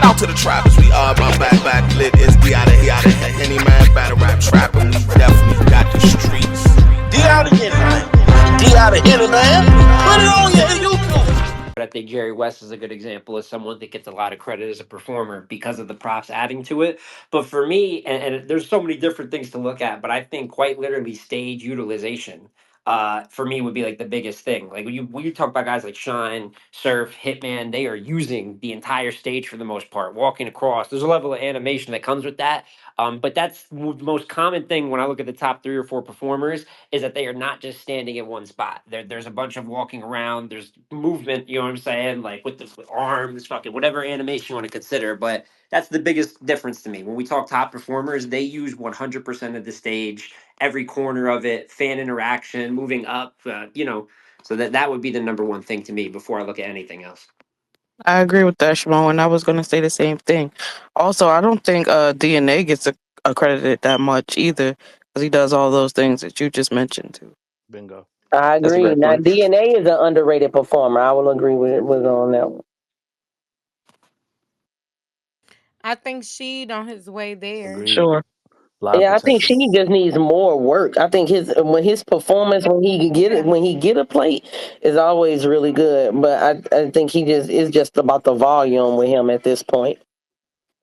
out to the trappers, we are my back lit. It's D out of any man battle rap trap, and we definitely got the streets. D out of here, man. D out of here, man. Put it on your YouTube. But I think Jerry West is a good example of someone that gets a lot of credit as a performer because of the props adding to it. But for me, and there's so many different things to look at, but I think quite literally stage utilization for me would be like the biggest thing. Like when you talk about guys like Shine, Surf, Hitman, they are using the entire stage for the most part, walking across. There's a level of animation that comes with that. But that's the most common thing when I look at the top 3 or 4 performers is that they are not just standing in one spot. There's a bunch of walking around. There's movement. You know what I'm saying? Like with arms, fucking whatever animation you want to consider. But that's the biggest difference to me. When we talk top performers, they use 100% of the stage, every corner of it, fan interaction, moving up. So that would be the number one thing to me before I look at anything else. I agree with that, Shimon, and I was going to say the same thing. Also, I don't think DNA gets accredited that much either, because he does all those things that you just mentioned too. Bingo. I That's a agree. great Now point. DNA is an underrated performer. I will agree with on that one. I think Sheed on his way there. Agreed. Sure. A lot of Yeah, I think potential. she just needs more work. I think his performance when he can get it when he get a plate is always really good. But I think he just is just about the volume with him at this point.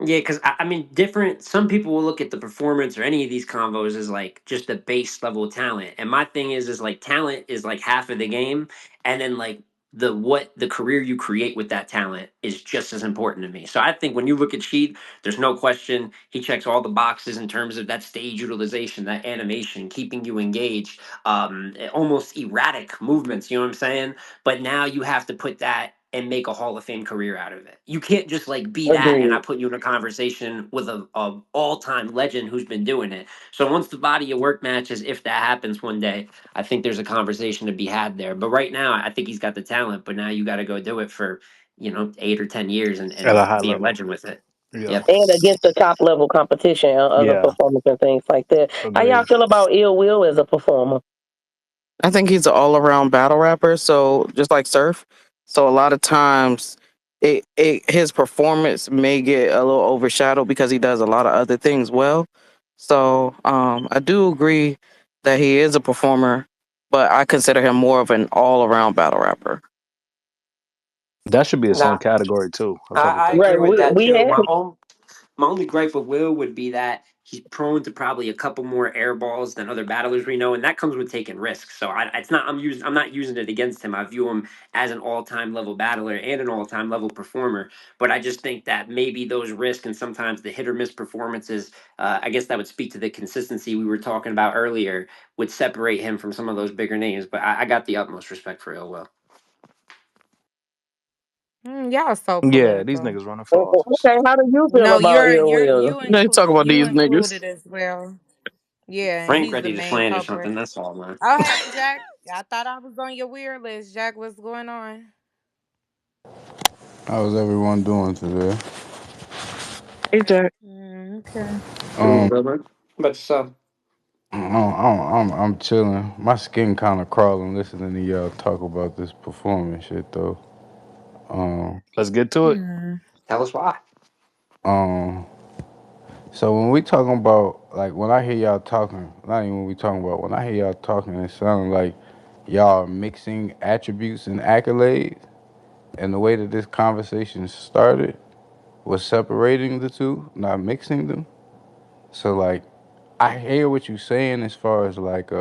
Yeah, because I mean, different. Some people will look at the performance or any of these combos as like just the base level talent, and my thing is like talent is like half of the game, and then like the career you create with that talent is just as important to me. So I think when you look at Sheed, there's no question he checks all the boxes in terms of that stage utilization, that animation, keeping you engaged, almost erratic movements. You know what I'm saying? But now you have to put that and make a Hall of Fame career out of it. You can't just like be that and Agreed. I put you in a conversation with a all time legend who's been doing it. So once the body of work matches, if that happens one day, I think there's a conversation to be had there. But right now, I think he's got the talent. But now you got to go do it for 8 or 10 years and At a and high be a level. legend with it. Yeah. Yep. And against the top level competition, other Yeah. performers and things like that. How y'all Agreed. feel about Ill Will as a performer? I think he's an all around battle rapper. So just like Surf, so a lot of times his performance may get a little overshadowed because he does a lot of other things well. So I do agree that he is a performer, but I consider him more of an all around battle rapper. That should be its own Nah, category too. I fuck with I that. agree Right, with that we too. had My only gripe with Will would be that he's prone to probably a couple more air balls than other battlers we know, and that comes with taking risks. So it's not I'm not using it against him. I view him as an all time level battler and an all time level performer. But I just think that maybe those risks and sometimes the hit or miss performances, I guess that would speak to the consistency we were talking about earlier, would separate him from some of those bigger names. But I got the utmost respect for Ill Will. Y'all so Yeah, these political. niggas running for office. okay. How do you feel No, about you're Ill you're Will? you They talk include about you these niggas. included as well. Yeah, Frank he's the ready to main slander culprit. something. That's all, man. Oh hey Jack, I thought I was on your weird list. Jack, what's going on? How's everyone doing today? Hey Jack. Okay. Doing Um, good, man. But so I'm chilling. My skin kind of crawling listening to y'all talk about this performance shit though. Um, Let's get to it. Hmm. tell us why. um. So when we talking about like when I hear y'all talking, not even when we talking about when I hear y'all talking, it sounds like y'all are mixing attributes and accolades, and the way that this conversation started was separating the two, not mixing them. So like I hear what you're saying as far as like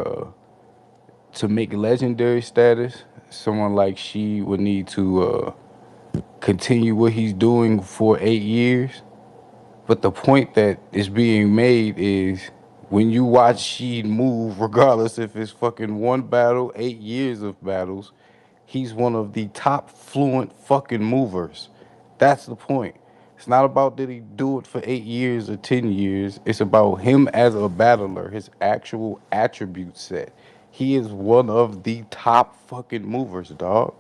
to make legendary status, someone like she would need to continue what he's doing for 8 years. But the point that is being made is when you watch she move, regardless if it's fucking one battle, 8 years of battles, he's one of the top fluent fucking movers. That's the point. It's not about did he do it for 8 years or 10 years. It's about him as a battler, his actual attribute set. He is one of the top fucking movers, dog.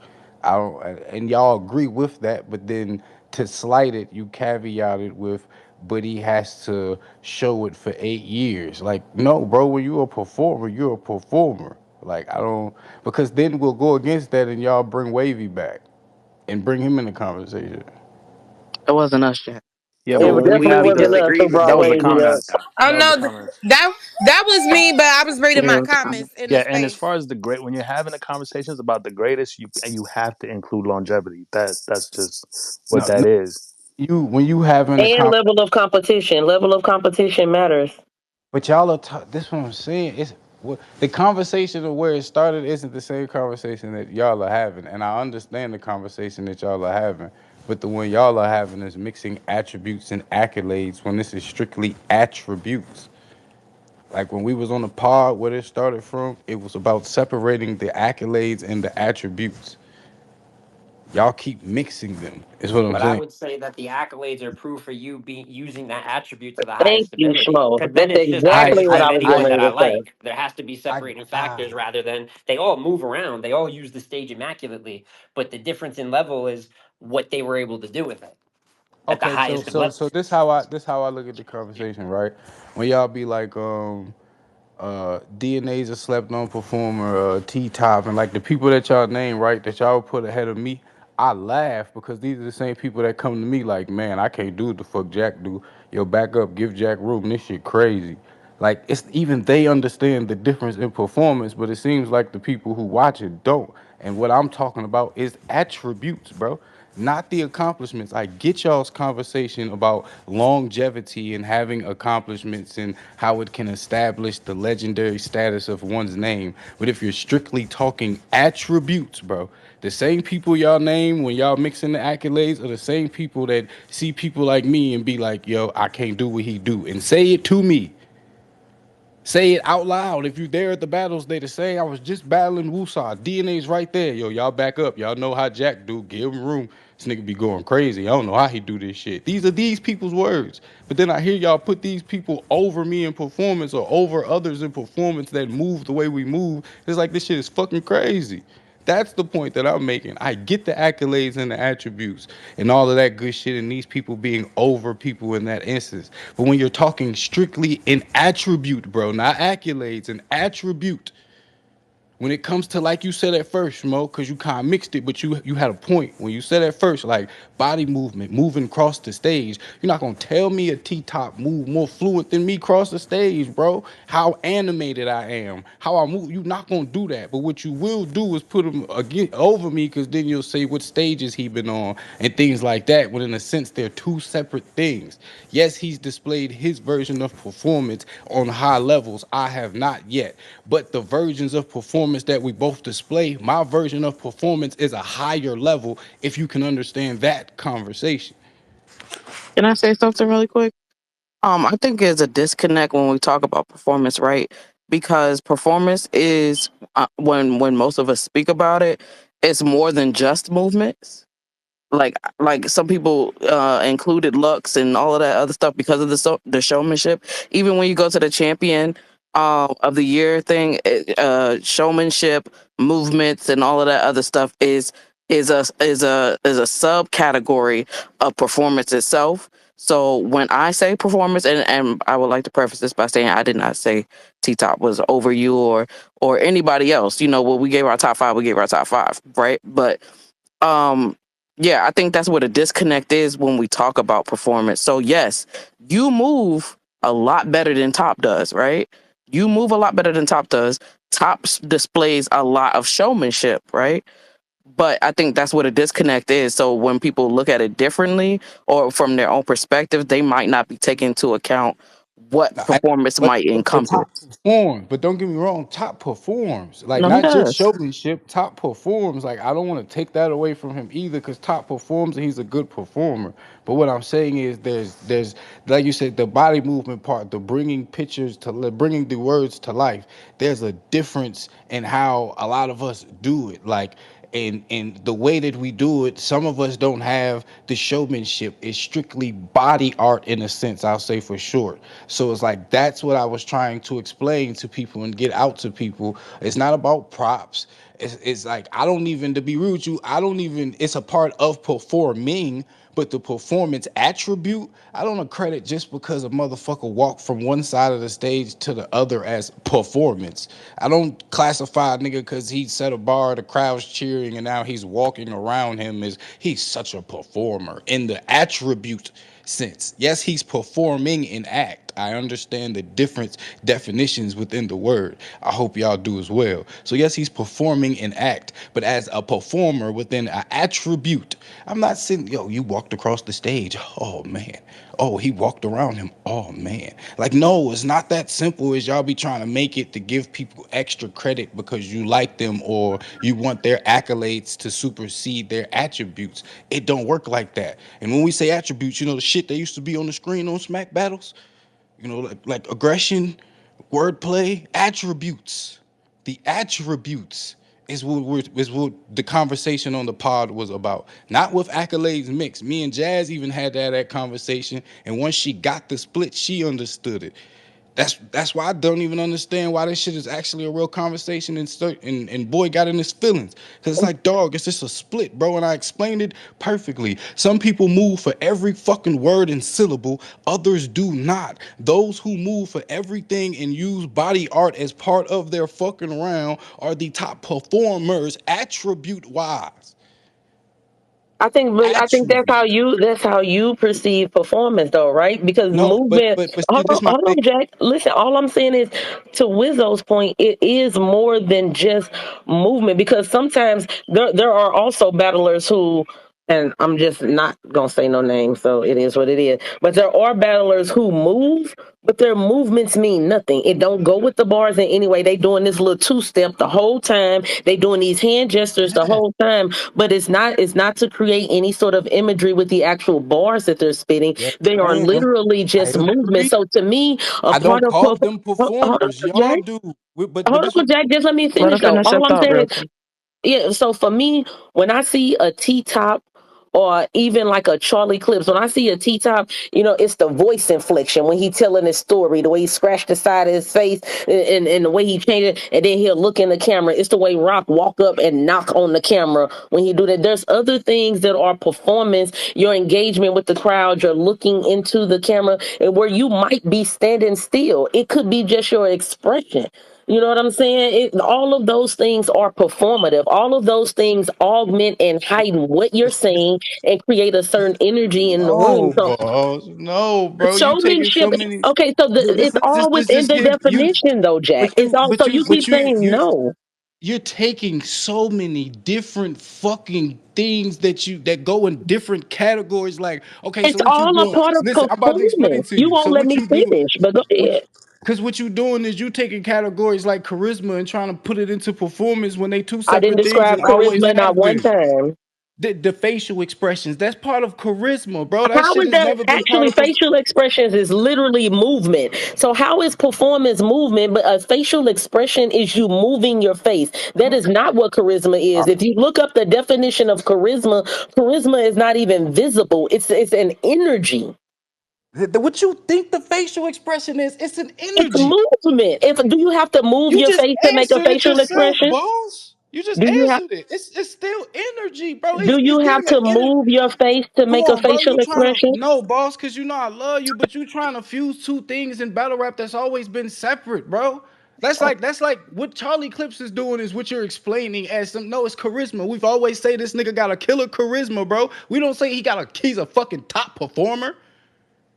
I don't, and y'all agree with that, but then to slight it, you caveat it with, but he has to show it for 8 years. Like, no, bro, when you're a performer, you're a performer. Like, I don't, because then we'll go against that and y'all bring Wavy back and bring him in the conversation. It wasn't us, Jack. Yeah, but It when we definitely have wasn't the us who that brought was the Wavy up. comments. Oh That was the no, comments. that was me, but I was reading Yeah, my it was the comment. comments in the Yeah, and as space. far as the great, when you're having the conversations about the greatest, you have to include longevity. That's just what No, that no, is. you when you having a And level of competition. Level of competition matters. but y'all are. This what I'm saying. It's the conversation of where it started isn't the same conversation that y'all are having, and I understand the conversation that y'all are having. But the one y'all are having is mixing attributes and accolades when this is strictly attributes. Like when we was on the pod where it started from, it was about separating the accolades and the attributes. Y'all keep mixing them. Is what I'm But I saying. would say that the accolades are proof for you being using that attribute to the Thank highest you, ability. Schmo. Because then That's it's just I exactly what I I attributes of was I getting anyone that ready I to say. like. There has to be I separating ah. factors rather than they all move around. They all use the stage immaculately, but the difference in level is what they were able to do with it at the Okay, highest of levels. this how I look at the conversation, right? When y'all be like, DNA's a slept on performer, T Top, and like the people that y'all name, right, that y'all put ahead of me, I laugh because these are the same people that come to me like, man, I can't do what the fuck Jack do. Yo, back up, give Jack room. This shit crazy. Like it's even they understand the difference in performance, but it seems like the people who watch it don't. And what I'm talking about is attributes, bro, not the accomplishments. I get y'all's conversation about longevity and having accomplishments and how it can establish the legendary status of one's name. But if you're strictly talking attributes, bro, the same people y'all name when y'all mixing the accolades are the same people that see people like me and be like, yo, I can't do what he do. And say it to me. Say it out loud. If you there at the battles, they the same. I was just battling Wusa. DNA's right there. Yo, y'all back up. Y'all know how Jack do. Give him room. This nigga be going crazy. I don't know how he do this shit. These are these people's words. But then I hear y'all put these people over me in performance or over others in performance that move the way we move. It's like this shit is fucking crazy. That's the point that I'm making. I get the accolades and the attributes and all of that good shit and these people being over people in that instance. But when you're talking strictly in attribute, bro, not accolades, an attribute, when it comes to like you said at first, Mo, because you kind of mixed it, but you had a point when you said at first, like body movement, moving across the stage. You're not gonna tell me a T-top move more fluent than me cross the stage, bro. How animated I am, how I move. You're not gonna do that. But what you will do is put him again over me, because then you'll say what stages he been on and things like that. When in a sense they're two separate things. Yes, he's displayed his version of performance on high levels. I have not yet. But the versions of performance that we both display, my version of performance is a higher level if you can understand that conversation. Can I say something really quick? I think there's a disconnect when we talk about performance, right? Because performance is when most of us speak about it, it's more than just movements. Like some people included looks and all of that other stuff because of the showmanship. Even when you go to the champion of the year thing, showmanship, movements, and all of that other stuff is a subcategory of performance itself. So when I say performance, and I would like to preface this by saying I did not say T Top was over you or anybody else. You know, when we gave our top five, we gave our top five, right? But um yeah, I think that's what a disconnect is when we talk about performance. So yes, you move a lot better than Top does, right? You move a lot better than Top does. Displays a lot of showmanship, right? But I think that's what a disconnect is. So when people look at it differently or from their own perspective, they might not be taking into account what Now, performance but might but encompass. Top performs. But don't get me wrong, Top performs. Like No, he not just does. showmanship. Top performs. Like I don't want to take that away from him either, because Top performs and he's a good performer. But what I'm saying is, there's like you said, the body movement part, the bringing pictures bringing the words to life. There's a difference in how a lot of us do it. Like and the way that we do it, some of us don't have the showmanship. It's strictly body art in a sense, I'll say for short. So it's like that's what I was trying to explain to people and get out to people. It's not about props. It's like I don't even, to be rude with you, I don't even, it's a part of performing, But the performance attribute, I don't accredit just because a motherfucker walked from one side of the stage to the other as performance. I don't classify a nigga because he set a bar, the crowd's cheering, and now he's walking around him as he's such a performer in the attribute sense. Yes, he's performing an act. I understand the different definitions within the word. I hope y'all do as well. So yes, he's performing an act, but as a performer within an attribute, I'm not saying, yo, you walked across the stage. Oh man. Oh, he walked around him. Oh man. Like, no, it's not that simple as y'all be trying to make it to give people extra credit because you like them or you want their accolades to supersede their attributes. It don't work like that. And when we say attributes, the shit that used to be on the screen on Smack Battles, like aggression, wordplay, attributes. The attributes is what the conversation on the pod was about. Not with accolades mixed. Me and Jazz even had that conversation, and once she got the split, she understood it. That's why I don't even understand why this shit is actually a real conversation and boy got in his feelings. Cause it's like, dog, it's just a split, bro. And I explained it perfectly. Some people move for every fucking word and syllable, others do not. Those who move for everything and use body art as part of their fucking round are the top performers, attribute wise. I think Attribute. that's how you perceive performance though, right? Because No, but movement. but but see, Hold on, this my hold thing. on, Jack. Listen, all I'm saying is, to Wizzo's point, it is more than just movement. Because sometimes there are also battlers who, and I'm just not gonna say no names, so it is what it is. But there are battlers who move, but their movements mean nothing. It don't go with the bars in any way. They doing this little two step the whole time. They doing these hand gestures the Yeah, whole time, but it's not to create any sort of imagery with the actual bars that they're spitting. yes, They are ma'am. literally I just movement. agree. So to me, a I part don't of call them hold on, performers. Y'all Jack. do. But Hold this on, what Jack. Just let me Let her finish though. finish her All I'm thought saying real is, quick. yeah, so for me, when I see a T top or even like a Charlie Clips, when I see a T top, it's the voice inflection when he telling his story, the way he scratched the side of his face, and the way he changed it, and then he'll look in the camera. It's the way Rock walk up and knock on the camera when he do that. There's other things that are performance, your engagement with the crowd, you're looking into the camera, and where you might be standing still. It could be just your expression. You know what I'm saying? All of those things are performative. All of those things augment and heighten what you're saying and create a certain energy in the room. no, So boss. No, bro. You taking showmanship. so many. Okay, so Let's it's let's all just let's within just the give you. definition, though, Jack. But It's you all. but So you you but keep you saying you no. you're taking so many different fucking things that go in different categories. Like, okay, so It's what you all a doing? part of Listen, I'm about to explain performance. to You you. won't So let what me you do? finish, but go ahead. Because what you doing is you taking categories like charisma and trying to put it into performance when they two I didn't separate things describe and always charisma not have one been. time. The facial expressions, that's part of charisma, bro. That How shit is has that never been part actually? of. Facial expressions is literally movement. So how is performance movement, but a facial expression is you moving your face? That is not what charisma is. If you look up the definition of charisma, charisma is not even visible. It's an energy. What you think the facial expression is? It's an It's energy. movement. If do you have to move You your just face to make a answered it facial yourself, expression? boss. You just Do you have answered it. It's still energy, bro. do It's you have giving an to energy. move your face to Come make a on, bro. facial You trying to expression? no, boss, because I love you, but you trying to fuse two things in battle rap that's always been separate, bro. That's like what Charlie Clips is doing is what you're explaining as some. No, it's charisma. We've always say this nigga got a killer charisma, bro. We don't say he's a fucking top performer.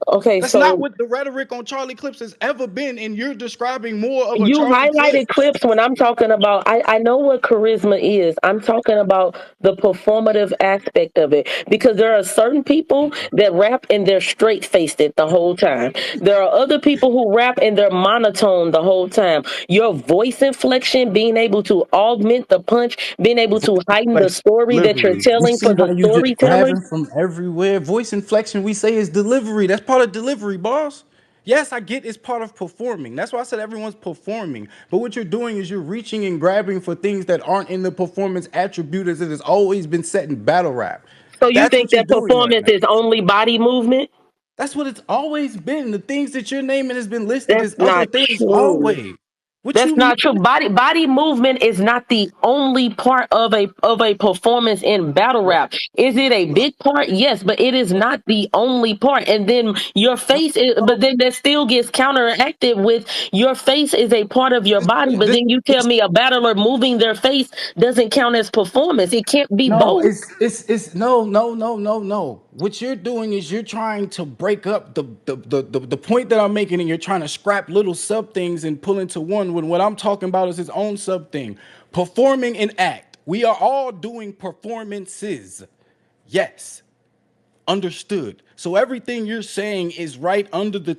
Okay, That's not so what the rhetoric on Charlie Clips has ever been, and you're describing more of a you Charlie highlighted Clips. clips when I'm talking about, I know what charisma is. I'm talking about the performative aspect of it because there are certain people that rap and they're straight faced it the whole time. There are other people who rap and they're monotone the whole time. Your voice inflection, being able to augment the punch, being able to Voice heighten the inflection, story that you're delivery. You telling see for how the you just storyteller. grabbing from everywhere. Voice inflection, we say is delivery. That's part of delivery, boss. Yes, I get it's part of performing. That's why I said everyone's performing. But what you're doing is you're reaching and grabbing for things that aren't in the performance attribute as it has always been set in battle rap. So you That's think what you're that doing right performance now. is only body movement? That's what it's always been. The things that you're naming has been listed That's as other not things true. always. What That's you mean? not true. Body movement is not the only part of a performance in battle rap. Is it a big part? Yes, but it is not the only part. And then your No, face is, no. but then that still gets counteracted with your face is a part of your This, body. But this, then you tell this, me a battler moving their face doesn't count as performance. It can't be no, both. it's no. What you're doing is you're trying to break up the point that I'm making, and you're trying to scrap little sub things and pull into one. When what I'm talking about is its own sub thing, performing an act. We are all doing performances. Yes. Understood. So everything you're saying is right under the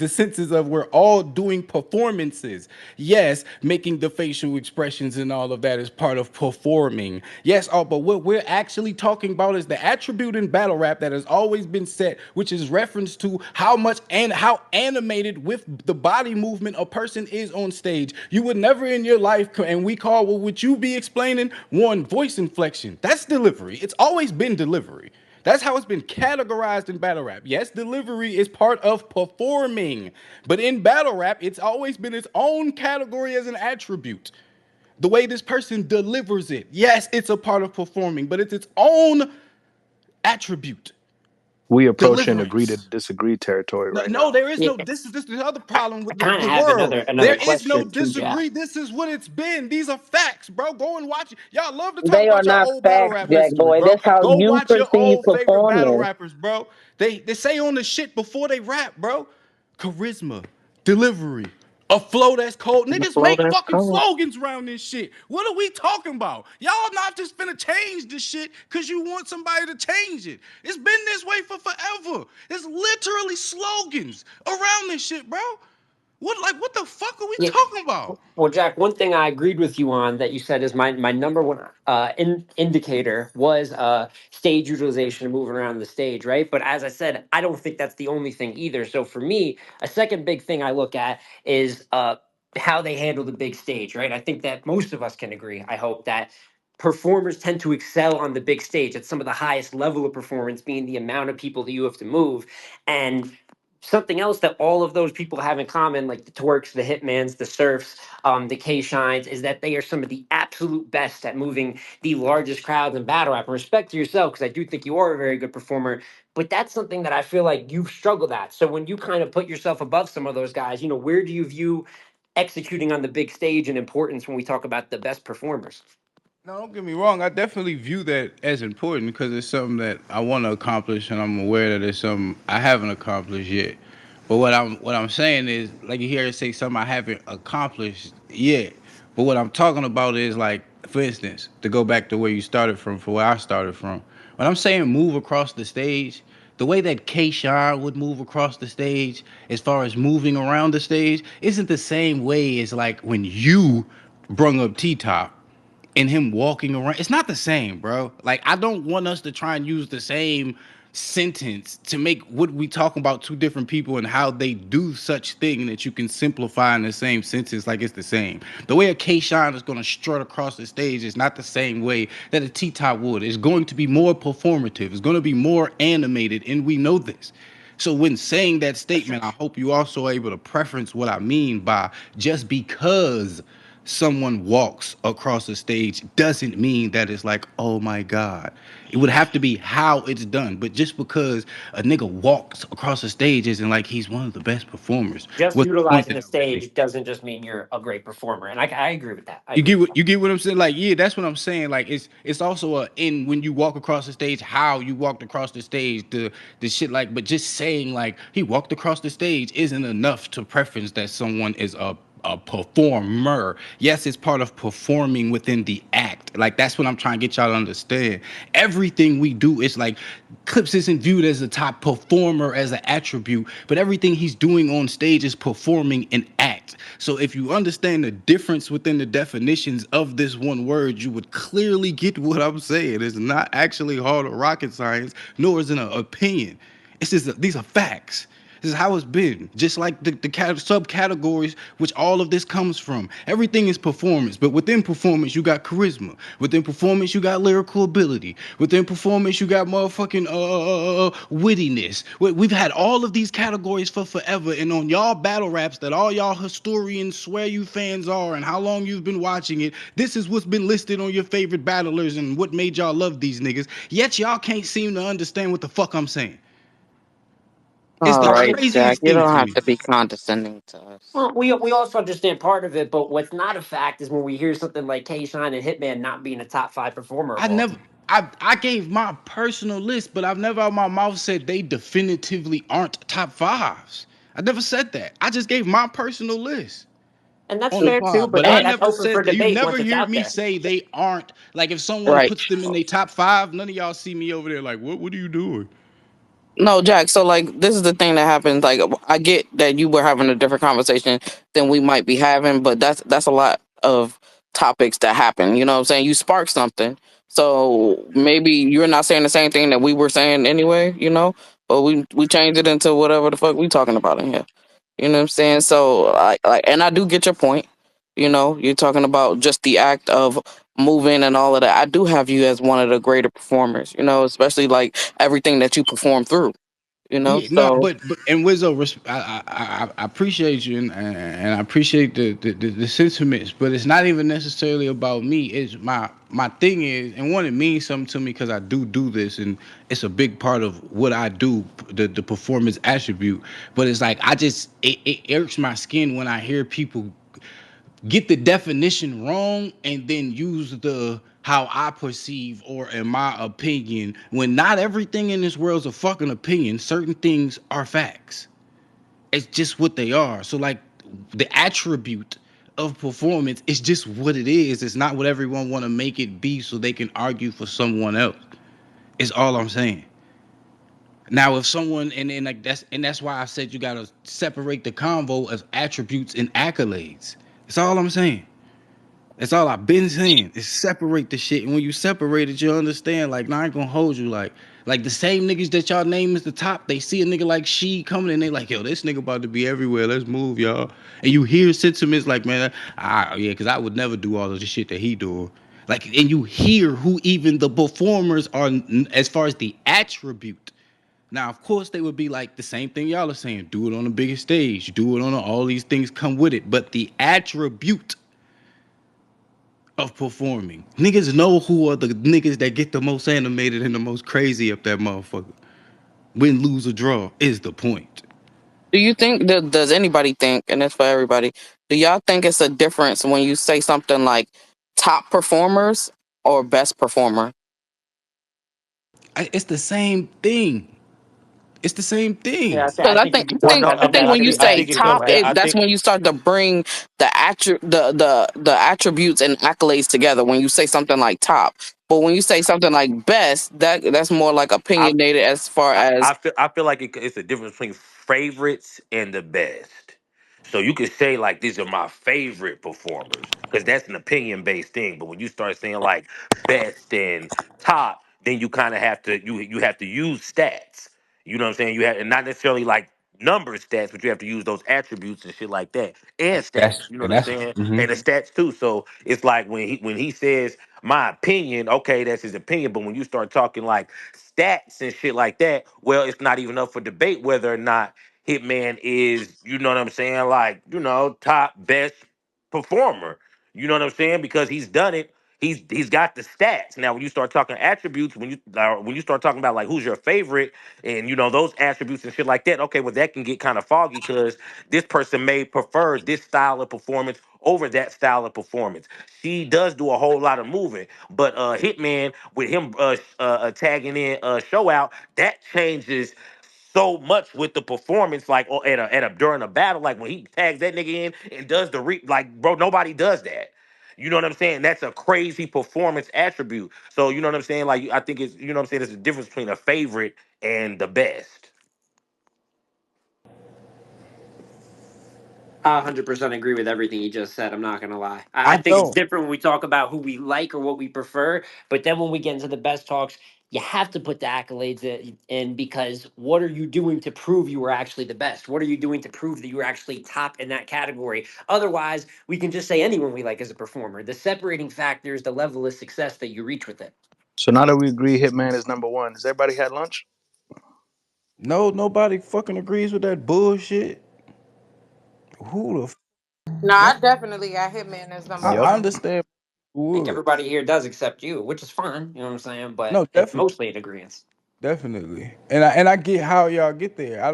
senses of we're all doing performances. Yes, making the facial expressions and all of that is part of performing. Yes, but what we're actually talking about is the attribute in battle rap that has always been set, which is reference to how much and how animated with the body movement a person is on stage. You would never in your life, and we call what would you be explaining? One, voice inflection. That's delivery. It's always been delivery. That's how it's been categorized in battle rap. Yes, delivery is part of performing, but in battle rap, it's always been its own category as an attribute. The way this person delivers it, yes, it's a part of performing, but it's its own attribute. We approaching agree to Deliverance. disagree territory No, right no, now. there is Yeah, no. This is the other I, problem I with kind of the have world. another There is no question too, disagree. Jack. This is what it's been. These are facts, bro. Go and watch it. Y'all love to talk They are about your not old battle facts, rap Jack history, Boy. bro. That's how Go you watch your perceive old favorite battle performance. rappers, bro. They say on the shit before they rap, bro. Charisma, delivery, a flow that's cold. Niggas Flow make that's fucking cold. slogans around this shit. What are we talking about? Y'all not just finna change this shit because you want somebody to change it. It's been this way for forever. It's literally slogans around this shit, bro. What the fuck are we Yeah. talking about? Well, Jack, one thing I agreed with you on that you said is my number one indicator was stage utilization and moving around the stage, right? But as I said, I don't think that's the only thing either. So for me, a second big thing I look at is how they handle the big stage, right? I think that most of us can agree. I hope that performers tend to excel on the big stage at some of the highest level of performance, being the amount of people that you have to move. And something else that all of those people have in common, like the Twerks, the Hitmans, the Surfs, the K Shines, is that they are some of the absolute best at moving the largest crowds in battle rap. And respect to yourself, because I do think you are a very good performer. But that's something that I feel like you've struggled at. So when you kind of put yourself above some of those guys, where do you view executing on the big stage and importance when we talk about the best performers? No, don't get me wrong. I definitely view that as important because it's something that I want to accomplish, and I'm aware that it's something I haven't accomplished yet. But what I'm saying is, like you hear it say something I haven't accomplished yet. But what I'm talking about is like, for instance, to go back to where you started from, for where I started from. When I'm saying move across the stage, the way that K Shine would move across the stage, as far as moving around the stage, isn't the same way as like when you brung up T Top and him walking around. It's not the same, bro. Like, I don't want us to try and use the same sentence to make what we talking about two different people and how they do such thing that you can simplify in the same sentence like it's the same. The way a K-Shine is going to strut across the stage is not the same way that a T-Top would. It's going to be more performative. It's going to be more animated, and we know this. So when saying that statement, I hope you also are able to preference what I mean by just because someone walks across the stage doesn't mean that it's like, oh my God. It would have to be how it's done. But just because a nigga walks across the stage isn't like he's one of the best performers. Just What's the point utilizing that the I was making? stage doesn't just mean you're a great performer. And I agree with that. I You agree get with what that. you get what I'm saying? Like, yeah, that's what I'm saying. Like, it's also a in when you walk across the stage, how you walked across the stage, the shit like. But just saying like he walked across the stage isn't enough to preference that someone is a performer. Yes, it's part of performing within the act. Like that's what I'm trying to get y'all to understand. Everything we do is like Clips isn't viewed as a top performer as an attribute, but everything he's doing on stage is performing an act. So if you understand the difference within the definitions of this one word, you would clearly get what I'm saying. It's not actually hard or rocket science, nor is it an opinion. It's just these are facts. This is how it's been. Just like the subcategories, which all of this comes from. Everything is performance, but within performance, you got charisma. Within performance, you got lyrical ability. Within performance, you got motherfucking wittiness. We've had all of these categories for forever, and on y'all battle raps that all y'all historians swear you fans are, and how long you've been watching it, this is what's been listed on your favorite battlers and what made y'all love these niggas. Yet y'all can't seem to understand what the fuck I'm saying. It's All the Well, I mean, right, Jack. craziest You thing don't to have me. to be condescending to us. well, we also understand part of it, but what's not a fact is when we hear something like K Shine and Hitman not being a top five performer I of all never time. I gave my personal list, but I've never out my mouth said they definitively aren't top fives. I never said that. I just gave my personal list And that's on the fair too, pod, but but I that's never open for said that. You debate never once it's hear out me there. say they aren't. Like if someone Right. puts them in their top five, none of y'all see me over there like, what are you doing? No, Jack. So like, this is the thing that happens. Like, I get that you were having a different conversation than we might be having, but that's a lot of topics that happen. You know what I'm saying? You spark something, so maybe you're not saying the same thing that we were saying anyway. You know, but we changed it into whatever the fuck we talking about in here. You know what I'm saying? So and I do get your point. You know, you're talking about just the act of moving and all of that. I do have you as one of the greater performers. You know, especially like everything that you perform through. You know, Yeah, no, so but and Wizzo, I appreciate you and I appreciate the sentiments, but it's not even necessarily about me. It's my thing is, and one, it means something to me because I do this, and it's a big part of what I do, the performance attribute. But it's like it irks my skin when I hear people get the definition wrong and then use the how I perceive or in my opinion when not everything in this world is a fucking opinion. Certain things are facts. It's just what they are. So like the attribute of performance is just what it is. It's not what everyone want to make it be so they can argue for someone else. Is all I'm saying. Now, if someone and like that's why I said you gotta separate the convo as attributes and accolades. That's all I'm saying. That's all I've been saying is separate the shit. And when you separate it, you understand. Like, nah, I ain't gonna hold you. Like the same niggas that y'all name as the top, they see a nigga like She coming and they like, yo, this nigga about to be everywhere. Let's move, y'all. And you hear sentiments like, man, yeah, because I would never do all of the shit that he doing. Like, and you hear who even the performers are as far as the attribute. Now, of course, they would be like the same thing y'all are saying. Do it on the biggest stage. Do it on all these things come with it. But the attribute of performing. Niggas know who are the niggas that get the most animated and the most crazy up that motherfucker. Win, lose, or draw is the point. do you think that does anybody think, and it's for everybody, do y'all think it's a difference when you say something like top performers or best performer? It's the same thing. It's the same Yeah, thing. Because I think you'd be Well, talking no, about the I think best when you and the I say think it best. comes top, down. I that's think when you start to bring the attributes and accolades together. When you say something like top, but when you say something like best, that's more like I opinionated as far as I feel like it's a difference between favorites and the best. So you could say like these are my favorite performers because that's an opinion based thing. But when you start saying like best and top, then you kind of have to you have to use stats. You know what I'm saying? You have and not necessarily like number stats, but you have to use those attributes and shit like that and That's stats. You know and what I'm that's saying? mhm. And the stats too. So it's like when he says my opinion, okay, that's his opinion. But when you start talking like stats and shit like that, well, it's not even up for debate whether or not Hitman is, you know what I'm saying, like, top best performer. You know what I'm saying? Because he's done it. He's got the stats. Now, when you start talking attributes, when you start talking about like who's your favorite and those attributes and shit like that, okay, well that can get kind of foggy because this person may prefer this style of performance over that style of performance. She does do a whole lot of moving, but Hitman with him tagging in show out, that changes so much with the performance, like at a during a battle, like when he tags that nigga in and does like, bro, nobody does that. You know what I'm saying? That's a crazy performance attribute. So you know what I'm saying? Like I think it's you know what I'm saying. There's a difference between a favorite and the best. I 100% agree with everything you just said. I'm not going to lie. I I think it's don't. different when we talk about who we like or what we prefer. But then when we get into the best talks, you have to put the accolades in, because what are you doing to prove you were actually the best? What are you doing to prove that you were actually top in that category? Otherwise, we can just say anyone we like as a performer. The separating factor is the level of success that you reach with it. So now that we agree Hitman is number one, has everybody had lunch? No, nobody fucking agrees with that bullshit. Who the No, f- I definitely got Hitman as number Yep. I one. understand who I think would. everybody here does except you, which is fine. You know what I'm saying? But No, it's definitely. mostly in agreement. Definitely. And I get how y'all get there. I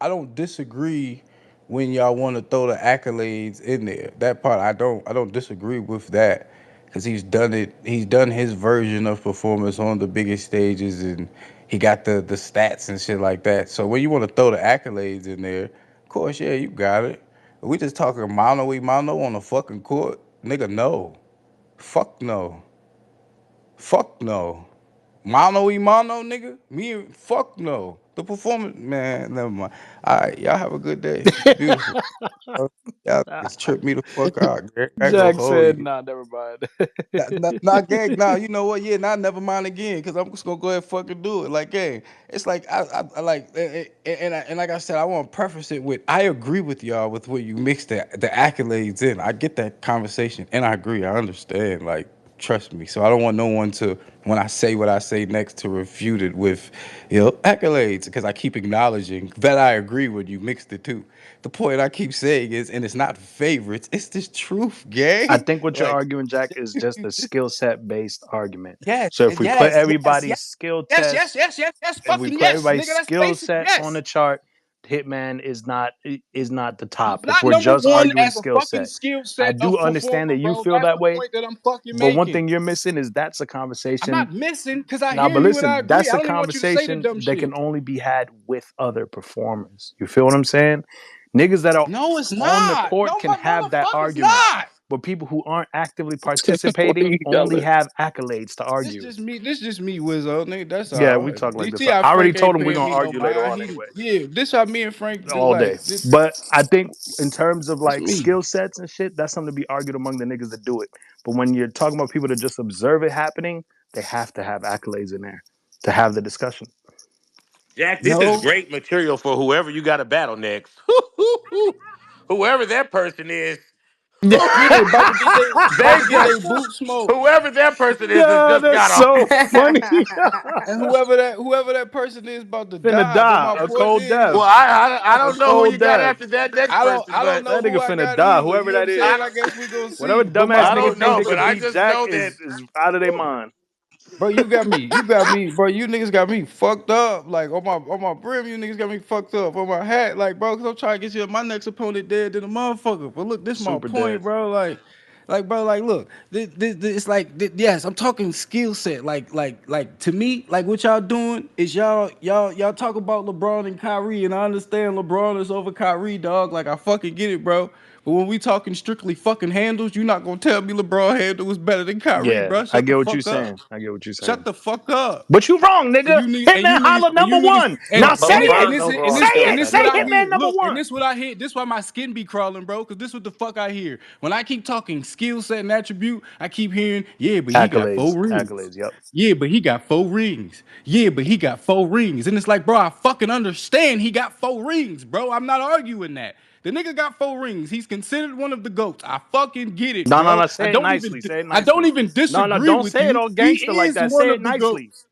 don't disagree when y'all want to throw the accolades in there. That part I don't disagree with that, cuz he's done it. He's done his version of performance on the biggest stages, and he got the stats and shit like that. So when you want to throw the accolades in there, of course, yeah, you got it. But we just talking mano on the fucking court. Nigga, no. Fuck no. Fuck no. Mano y mano, nigga. Me and fuck no. The performance, man. Never mind. All right, y'all have a good day. Beautiful. Y'all just trip me the fuck out, Greg. I go Jack hold said, you. "Nah, never mind." Not gang. Nah, you know what? Yeah, nah, never mind again. Cause I'm just gonna go ahead and fucking do it. Like, gang. It's like I like, and like I said, I want to preface it with I agree with y'all with where you mix the accolades in. I get that conversation, and I agree. I understand. Like, trust me. So I don't want no one to, when I say what I say next, to refute it with, accolades. Because I keep acknowledging that I agree when you mixed the two. The point I keep saying is, and it's not favorites. It's just truth, I gang. think what you're Like. arguing, Jack, is just a skill set based argument. Yes, So if we put yes, yes, everybody's yes, skill yes, yes, test, yes, yes, yes, if we fucking put yes, everybody's nigga. That's skill basic. set on the Yes. chart, Hitman is not the top. If Not we're number just one arguing as a skill fucking set, skill I set do of understand performer, that you bro. feel That's that the way. point that I'm fucking But one making. thing you're missing is that's a I'm conversation. not missing because I Now, hear but you and I listen, agree. that's I a don't even want you to say the conversation dumb that can shit. only be had with other performers. You feel what I'm saying? Niggas that are No, it's on the not. court No, can my have that motherfucker, it's argument, not. but people who aren't actively What are participating you only yelling? have accolades to This argue. just me. This just me, Wizzo, nigga. That's Yeah, all. we talk like You this. see how I already Frank told ain't him we're paying gonna me no argue later mind. on He, anyway, yeah. This how me and Frank just all day. like. This, But I think in terms of that's like me. skill sets and shit, that's something to be argued among the niggas that do it. But when you're talking about people that just observe it happening, they have to have accolades in there to have the discussion. Jack, this is No. great material for whoever you got to battle next. Whoever that person is. Yeah, about to They get just they boot smoked. whoever that person is Yeah, just that's got a so funny. And whoever that person is about to Finna die. But die my a point cold death. well. is, I A don't know who cold you got death. after that next I don't person, I don't but know That who nigga I finna got die, either. You whoever know what I'm that is. I saying? I guess we gonna Whatever see. But dumbass my I nigga don't point think know. they But could I is, beat just Jack know that is out of their mind. bro, you got me, bro. You niggas got me fucked up. Like on my brim, you niggas got me fucked up. On my hat, like bro, cause I'm trying to get you my next opponent dead than a motherfucker. But look, this my Super dead. point, bro. Like, bro, like, look, this it's like, yes, I'm talking skill set. Like, to me, like, what y'all doing is y'all talk about LeBron and Kyrie, and I understand LeBron is over Kyrie, dog. Like, I fucking get it, bro. But when we talking strictly fucking handles, you not gonna tell me LeBron handle was better than Kyrie, Yeah, bro. I Shut the get what you're fuck up. saying. I get what you're Shut saying. the fuck up. But you wrong, And nigga. you niggas, and you Hitman niggas, holla and number you niggas, one. and Now But say and this, it. and LeBron's this, and overall this, Say skill and it. this set Say what is I better. hear. Hitman number Look, and one. this what I hear. This why my skin be crawling, bro. Cause this what the fuck I hear. When I keep talking skill set and attribute, I keep hearing, yeah, but he got Accolades. 4 rings. Accolades. Yep. Yeah, but he got 4 rings. Yeah, but he got 4 rings. And it's like, bro, I fucking understand he got 4 rings, bro. I'm not arguing that. The nigga got 4 rings. He's considered one of the goats. I fucking get it, No, no, bro. no. I Say it don't even nicely. Say it I don't nicely. even No, no. disagree Don't with say it you. all He gangster like is that. one Say it of the nicely. goats.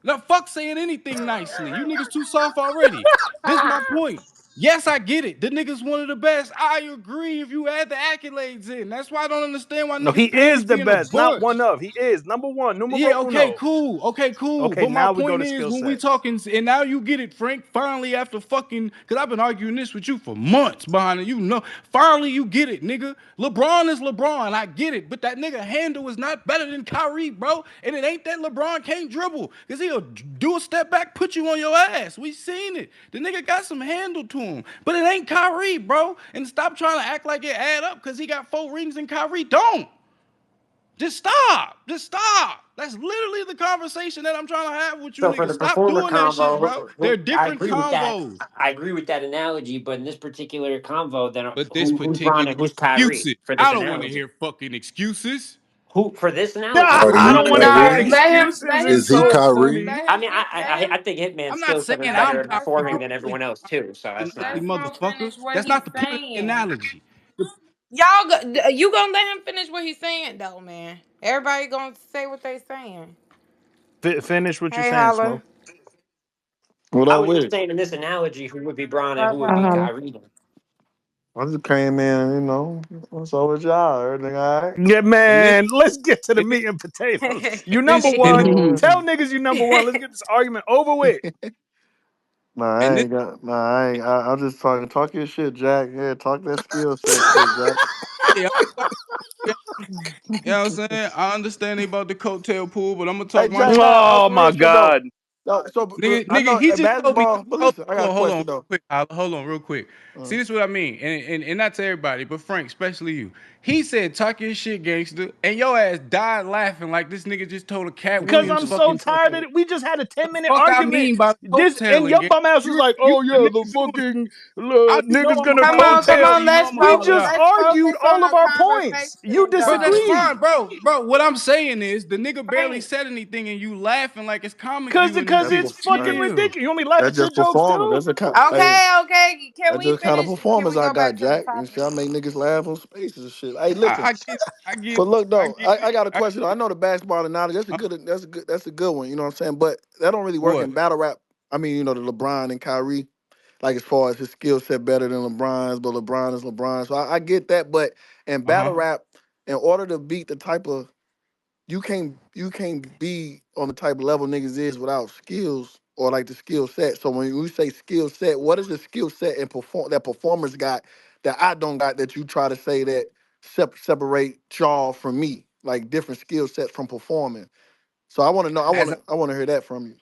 Now, fuck saying anything nicely. You niggas too soft already. This my point. Yes, I get it. The nigga's one of the best. I agree if you add the accolades in. That's why I don't understand why No, he niggas is panties the being a best. Not one bunch. of. He is number one. Numero Yeah, okay, uno. cool. Okay, cool. Okay, But my now we go point to is skill when we set. talking, and now you get it, Frank. Finally, after fucking, cause I've been arguing this with you for months behind it. You know, finally you get it, nigga. LeBron is LeBron. I get it. But that nigga handle is not better than Kyrie, bro. And it ain't that LeBron can't dribble. Cause he'll do a step back, put you on your ass. We seen it. The nigga got some handle to him. But it ain't Kyrie, bro. And stop trying to act like it add up because he got 4 rings and Kyrie don't. Just stop. Just stop. That's literally the conversation that I'm trying to have with you So for niggas. the Stop performer doing that shit, combo, bro. They're I different agree with that. convos. I agree with that analogy, but in this particular convo, then But this who's Bron particular and who's Kyrie excuses. for this I don't want to analogy? hear fucking excuses. Who for this analogy? Nah, Are Who I would you be don't the want to most hear Nah, Kyrie? valuable? excuses. let him It's Is he so finish. Kyrie? funny. Let I him mean, let him I think Hitman's I'm not skill set is saying better I'm at let performing Kyrie. than Smoke everyone else too. So The that's let not. analogy, Smoke motherfucker. finish what That's he's not the point of the saying. analogy. You gonna let him finish what he's saying though, man. Everybody gonna say what they saying. Finish what you're Hey, saying, holla. Smoke. What I up was just with? saying in this analogy, who would be Braun and who What would be up? Uh-huh. Kyrie? I just came in, what's up with y'all? Everything all right? Yeah, And this, man. Let's get to the and this, meat and potatoes. You and number this, and one. Uh, Tell niggas you number one. Let's get this argument over with. nah, I and this. ain't got, nah, I ain't, I'm just talking, talk your shit, Jack. Yeah, talk that skill set shit, Jack. Yeah, yeah, you know what I'm saying? I understand they about the coattail pool, but I'm gonna Hey, talk my Jack, shit. nah, on Oh some my real shit though. God. No, so I Nigga, know he at just told me. basketball, but Hold listen, I got a hold on, question real though. quick. Hold on, real quick. Uh, See, this is what I mean, and not to everybody, but Frank, especially you. He said, "Talk your shit, gangster," and your ass died laughing like this nigga just told a Cat Because Williams I'm so fucking tired of story. it. We just had a 10-minute Fuck, I argument. mean by This and coattailing, your gang. bum ass was like, You "Oh the yeah, nigga the doing. fucking I just know niggas I'm a gonna Come coattail." on, commentator. You know let's I'm a We call focus. just out. Let's argued focus all on of the our points. You conversation, But that's though. disagreed. fine, bro. What I'm saying is the nigga barely Frank, said anything, and you laughing like it's comic Cause viewing this because that's shit. it's fucking that's Chill. ridiculous. You want me to laugh at your just jokes performance. too? That's the kind. Hey, okay, okay. Can that's we just kind of finish? Can performance we I go got, back to the Jack. And topic? shit, I make niggas laugh on spaces and shit. Hey, listen. I get it. I get But it. look I though, get it. I got a I question. Though. get I it. know the basketball analogy. That's a good one. You know what I'm saying? But that don't really work What? in battle rap. I mean, the LeBron and Kyrie, like as far as his skill set better than LeBron's, but LeBron is LeBron. So I get that. But in Uh-huh. battle rap, in order to beat the type of you can't be on the type of level niggas is without skills or like the skill set. So when we say skill set, what is the skill set and performers got that I don't got that you try to say that separate y'all from me, like different skill sets from performing. So I want to know. As I want to hear that from you.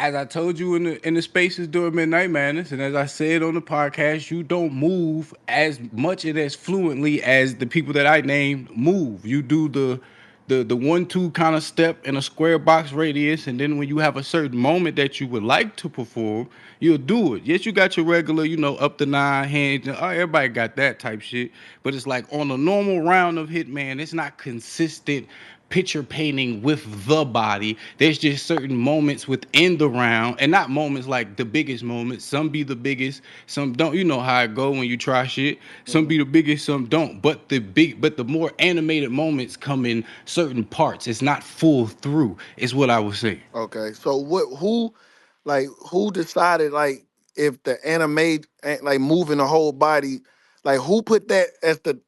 as I told you in the spaces during Midnight Madness, and as I said on the podcast, you don't move as much and as fluently as the people that I named move. You do the 1-2 kind of step in a square box radius, and then when you have a certain moment that you would like to perform, you'll do it. Yes, you got your regular, up the nine hands. Everybody got that type shit, but it's like on a normal round of Hitman, it's not consistent picture painting with the body. There's just certain moments within the round, and not moments like the biggest moments. Some be the biggest, some don't. You know how it go when you try shit. Some Mhm. be the biggest, some don't. But the more animated moments come in certain parts. It's not full through. Is what I was saying. Okay, so who decided like if the animate like moving the whole body, like who put that as the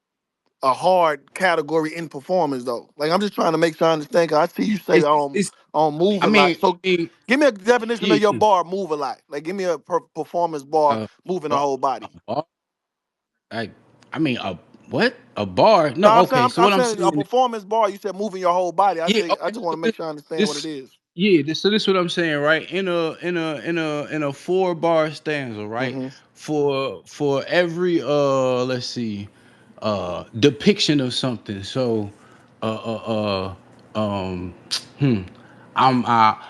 a hard category in performance though. Like I'm just trying to make sure I understand. 'Cause I see you say It's I don't move I a lot. mean, So give me a definition of yeah. your bar move a lot. Like give me a performance bar Uh, moving the bar, whole a body. bar. I I mean a what? A bar? No, No. I'm saying Okay. So I'm what I'm saying a saying. performance bar. You said moving your whole body. Yeah, I okay. just want So to make this, sure I understand what it this is. yeah, this what I'm saying, right? In a 4 bar stanza, right? Mm-hmm. For every let's see, depiction of something. So um hmm. I'm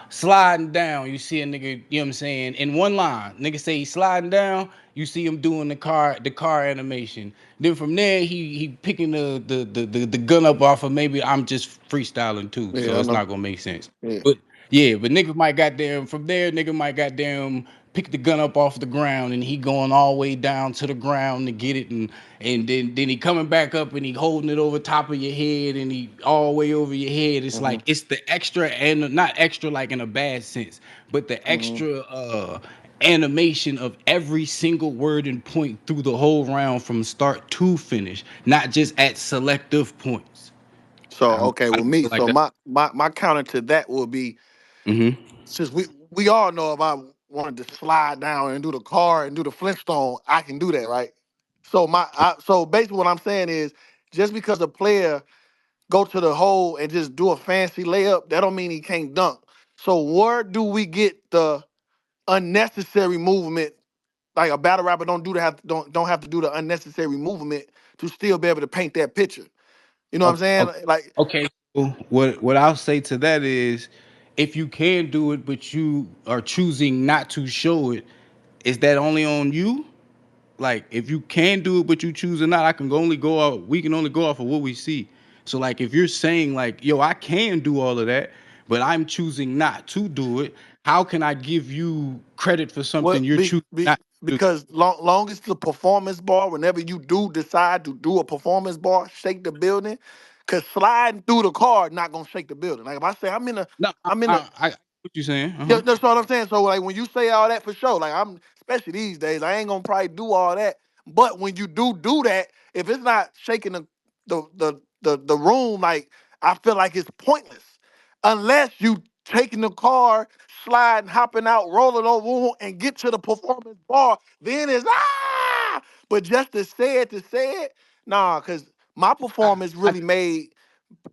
sliding down. You see a nigga, you know what I'm saying, in one line. Nigga say he's sliding down, you see him doing the car animation. Then from there he picking the gun up off of, maybe I'm just freestyling too, so Yeah, I it's know. not gonna make sense. Yeah. But yeah, but nigga might goddamn from there, nigga might goddamn pick the gun up off the ground, and he going all the way down to the ground to get it, and then he coming back up and he holding it over top of your head, and he all the way over your head. It's Mm-hmm. like it's the extra, and not extra like in a bad sense, but the Mm-hmm. extra animation of every single word and point through the whole round from start to finish, not just at selective points. So I don't, okay, I well don't me. feel like So that. my counter to that will be since we all know if I wanted to slide down and do the car and do the Flintstone, I can do that, right? So so basically what I'm saying is just because a player go to the hole and just do a fancy layup, that don't mean he can't dunk. So where do we get the unnecessary movement? Like a battle rapper don't have to do the unnecessary movement to still be able to paint that picture. You know what I'm Okay, saying? okay, Like okay. So what I'll say to that is, if you can do it, but you are choosing not to show it, is that only on you? Like, if you can do it, but you choose or not, I can only go out. We can only go off of what we see. So like if you're saying like, yo, I can do all of that, but I'm choosing not to do it, how can I give you credit for Well, something you're choosing not to do? because long as the performance bar, whenever you do decide to do a performance bar, shake the building. Cause sliding through the car not gonna shake the building. Like if I say No, I'm in a I what you saying? yeah, that's what I'm saying. So like when you say all that for sure, like I'm especially these days, I ain't gonna probably do all that. But when you do that, if it's not shaking the room, like I feel like it's pointless. Unless you taking the car, sliding, hopping out, rolling over and get to the performance bar, then it's ah. But just to say it, nah, cause my I, performance I really made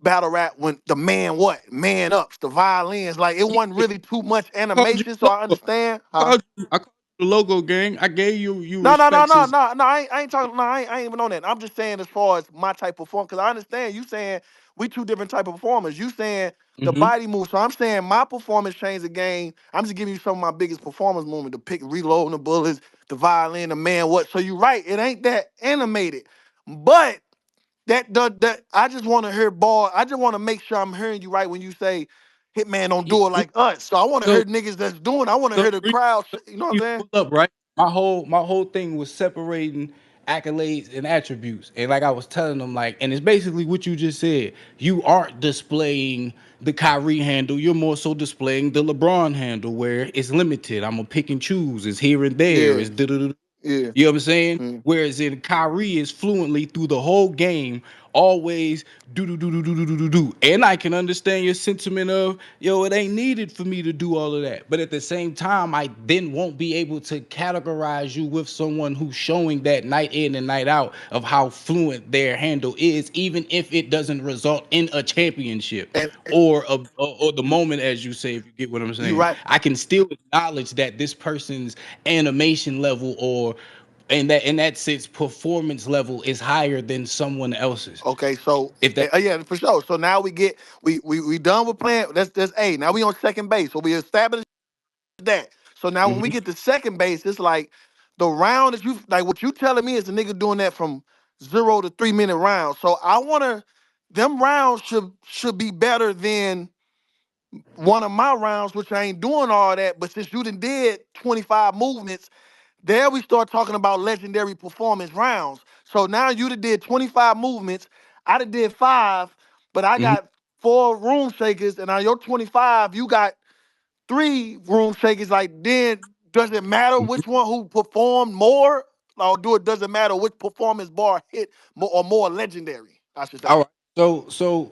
battle rap when the man ups, the violins, like it yeah, wasn't really too much called you animation, so the I logo. understand, huh? I called you the logo gang. I gave you No, no, no, respect no, since no, no. I ain't talking. No, I ain't even on that. I'm just saying as far as my type of performance, because I understand you saying we two different type of performers. You saying the hmm body move, so I'm saying my performance changed the game. I'm just giving you some of my biggest performance moments: the pick, reloading the bullets, the violin, the man. What? So you right. It ain't that animated, but that I just want to hear ball. I just want to make sure I'm hearing you right when you say Hitman don't yeah, do it like us. So I want to so hear niggas that's doing. I want to so hear the the crowd. so You know what I'm you saying? pull up right. My whole thing was separating accolades and attributes, and like I was telling them, like, and it's basically what you just said. You aren't displaying the Kyrie handle. You're more so displaying the LeBron handle, where it's limited. I'm gonna pick and choose. It's here and there. Yeah, It's da. yeah. You know what I'm saying? Mm. Whereas in Kyrie is fluently through the whole game, always do. And I can understand your sentiment of, yo, it ain't needed for me to do all of that. But at the same time, I then won't be able to categorize you with someone who's showing that night in and night out of how fluent their handle is, even if it doesn't result in a championship And or the moment, as you say, if you get what I'm you saying. right. I can still acknowledge that this person's animation level or in that sense performance level is higher than someone else's. Okay, so If that yeah, for sure. So now we get we done with playing. That's A. Now we on second base. So we established that. So now when we Mhm. get to second base, it's like the round that you like what you telling me is the nigga doing that from 0 to 3 minute rounds. So I wanna them rounds should be better than one of my rounds, which I ain't doing all that. But since you did 25 movements, there we start talking about legendary performance rounds. So now you did 25 movements. I did 5, but I Mhm. got 4 room shakers, and on your 25, you got 3 room shakers. Like then, does it matter Mhm. which one who performed more? Or doesn't matter which performance bar hit more legendary? I should All say. right.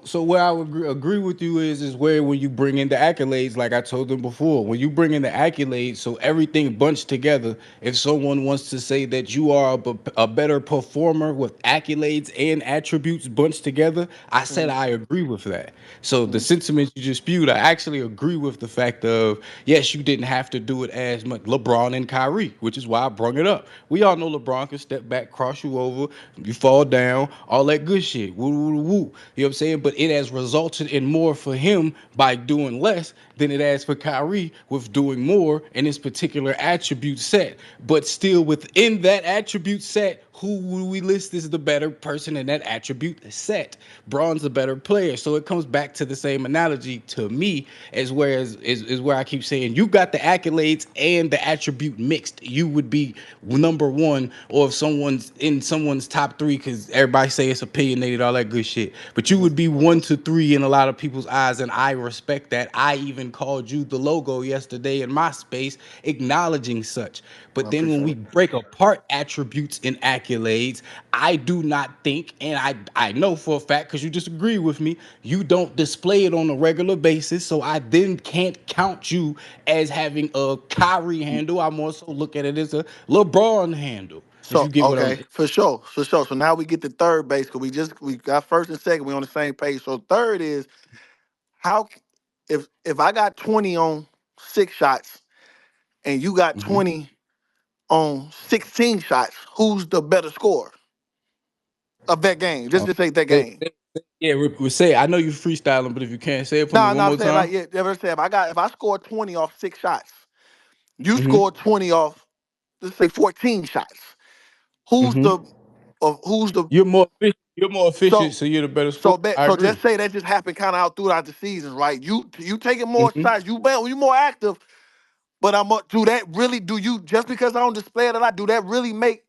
So where I would agree with you is where when you bring in the accolades, like I told them before, when you bring in the accolades, so everything bunched together. If someone wants to say that you are a better performer with accolades and attributes bunched together, I said Mhm, I agree with that. So the mhm, sentiments you just spewed, I actually agree with the fact of yes, you didn't have to do it as much. LeBron and Kyrie, which is why I brung it up. We all know LeBron can step back, cross you over, you fall down, all that good shit. Woo, woo, woo, woo. You know what I'm saying? But it has resulted in more for him by doing less than it has for Kyrie with doing more in his particular attribute set. But still within that attribute set, who would we list as the better person in that attribute set? Braun's the better player. So it comes back to the same analogy to me as where is where I keep saying you got the accolades and the attribute mixed. You would be number one, or if someone's in someone's top three, because everybody say it's opinionated, all that good shit. But you mhm. would be 1 to 3 in a lot of people's eyes, and I respect that. I even called you the logo yesterday in my space, acknowledging such. I But then when appreciate we it. break apart attributes and accolades, I do not think, and I know for a fact, because you disagree with me, you don't display it on a regular basis. So I then can't count you as having a Kyrie handle. I'm also look at it as a LeBron handle. If you So get what I'm okay, for sure. So now we get to third base because we got first and second. We on the same page. So third is how if I got 20 on 6 shots and you got Mhm. 20 on 16 shots, who's the better scorer of that game? Just Uh, to take that say, game. say, yeah, we say I know you freestyling, but if you can't say it for me No, one no, I'm more saying like time. yeah, ever say if I score 20 off 6 shots, you Hmm. score 20 off let's say 14 shots. Who's Hmm. the of who's the You're more efficient. You're more efficient, So so you're the better sport. I so agree. just say that just happened kind of out throughout the seasons, right? You taking more Hmm. shots, you more active, but do that really do you just because I don't display it a lot? Do that really make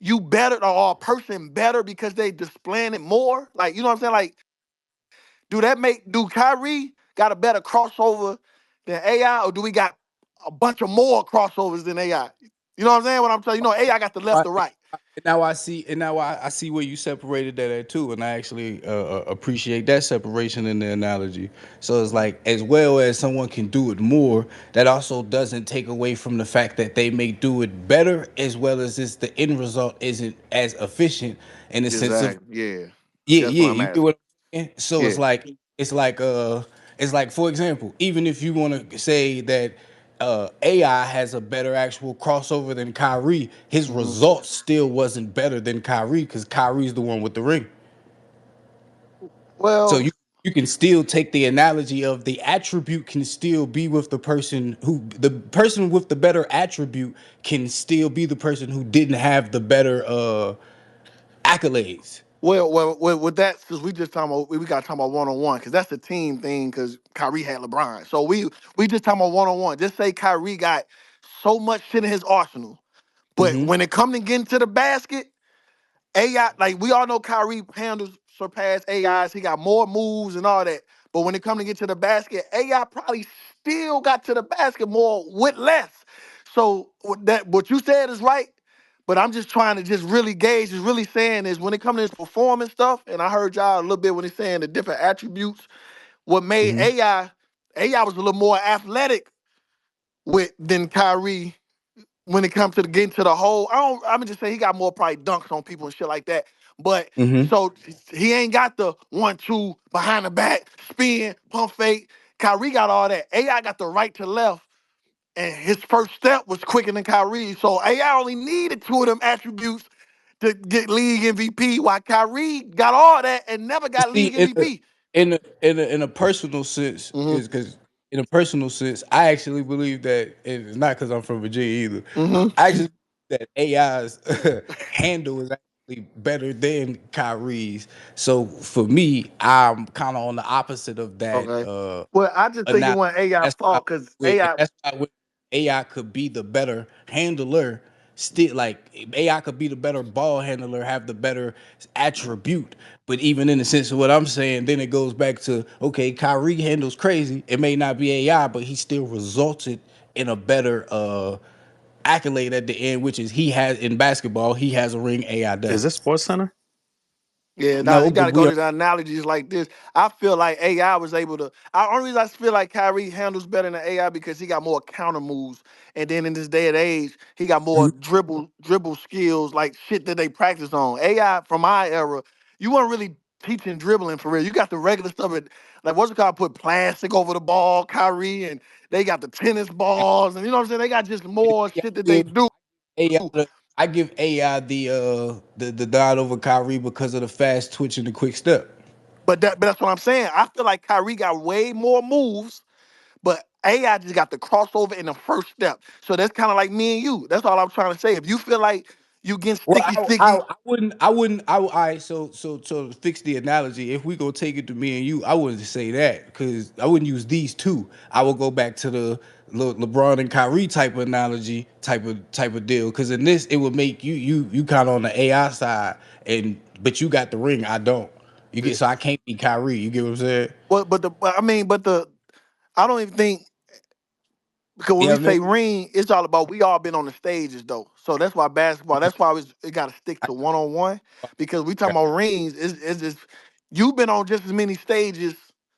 you better or a person better because they displaying it more? Like you know what I'm saying? Like do Kyrie got a better crossover than AI, or do we got a bunch of more crossovers than AI? You know what I'm saying? What I'm telling you, AI got the left to right. Now I see, and now I see where you separated that at too, and I actually appreciate that separation in the analogy. So it's Mhm. like, as well as someone can do it more, that also doesn't take away from the fact that they may do it better, as well as the end result isn't as efficient in the sense of, Exactly. Yeah. yeah, That's what yeah, I'm you get asking. what I'm saying? So Yeah. it's like it's like, for example, even if you want to say that AI has a better actual crossover than Kyrie, his hmm results still wasn't better than Kyrie because Kyrie's the one with the ring. So Well, you can still take the analogy of the attribute can still be with the person with the better attribute can still be the person who didn't have the better accolades. with that, since we just talking about, we got to talk about one on one because that's a team thing. Because Kyrie had LeBron, so we just talking about one on one. Just say Kyrie got so much shit in his arsenal, but Hmm. when it come to getting to the basket, AI, like we all know Kyrie handles surpass AIs. He got more moves and all that. But when it come to get to the basket, AI probably still got to the basket more with less. So what you said is right. But I'm just trying to just really gauge, is really saying is when it comes to this performance stuff, and I heard y'all a little bit when he's saying the different attributes, what made Hmm. AI was a little more athletic with than Kyrie when it comes to getting to the hole. I'm just saying he got more probably dunks on people and shit like that. But Hmm. so he ain't got the 1-2 behind the back, spin, pump fake. Kyrie got all that. AI got the right to left, and his first step was quicker than Kyrie. So AI only needed two of them attributes to get league MVP, while Kyrie got all that and never got See, league MVP. in a personal sense, Mm-hmm. because in a personal sense, I actually believe that, and it's not because I'm from Virginia either. Mm-hmm. I actually believe that AI's handle is actually better than Kyrie's. So for me, I'm kind of on the opposite of that. Okay. Well, I just think it Analogy. wasn't AI That's why I fault because went with, and AI. that's why I went, AI could be the better handler. Still, like AI could be the better ball handler, have the better attribute. But even in the sense of what I'm saying, then it goes back to, okay, Kyrie handles crazy. It may not be AI, but he still resulted in a better accolade at the end, which is he has in basketball. He has a ring. AI Is doesn't. this Sports Center? Yeah, now No, you got but to go we to are. the analogies like this. I feel like AI was able to. I only reason I feel like Kyrie handles better than AI because he got more counter moves, and then in this day and age, he got more dribble skills, like shit that they practice on. AI from my era, you weren't really teaching dribbling for real. You got the regular stuff, like what's it called? Put plastic over the ball, Kyrie, and they got the tennis balls, and you know what I'm saying. They got just more Yeah, shit that they do. AI, I give AI the nod over Kyrie because of the fast twitch and the quick step. But that's what I'm saying. I feel like Kyrie got way more moves. But AI just got the crossover in the first step. So that's kind of like me and you. That's all I'm trying to say. If you feel like you getting Well, sticky, all right. So to fix the analogy, if we go take it to me and you, I wouldn't say that because I wouldn't use these two. I would go back to the LeBron and Kyrie type of analogy, type of deal. Because in this, it would make you kind of on the AI side, and but you got the ring, I don't. You yeah. get so I can't be Kyrie. You get what I'm saying? But I don't even think because when Yeah, we I mean, say ring, it's all about we all been on the stages though. So that's why basketball. That's why it got to stick I to one on one because we talking got about rings. It's just you've been on just as many stages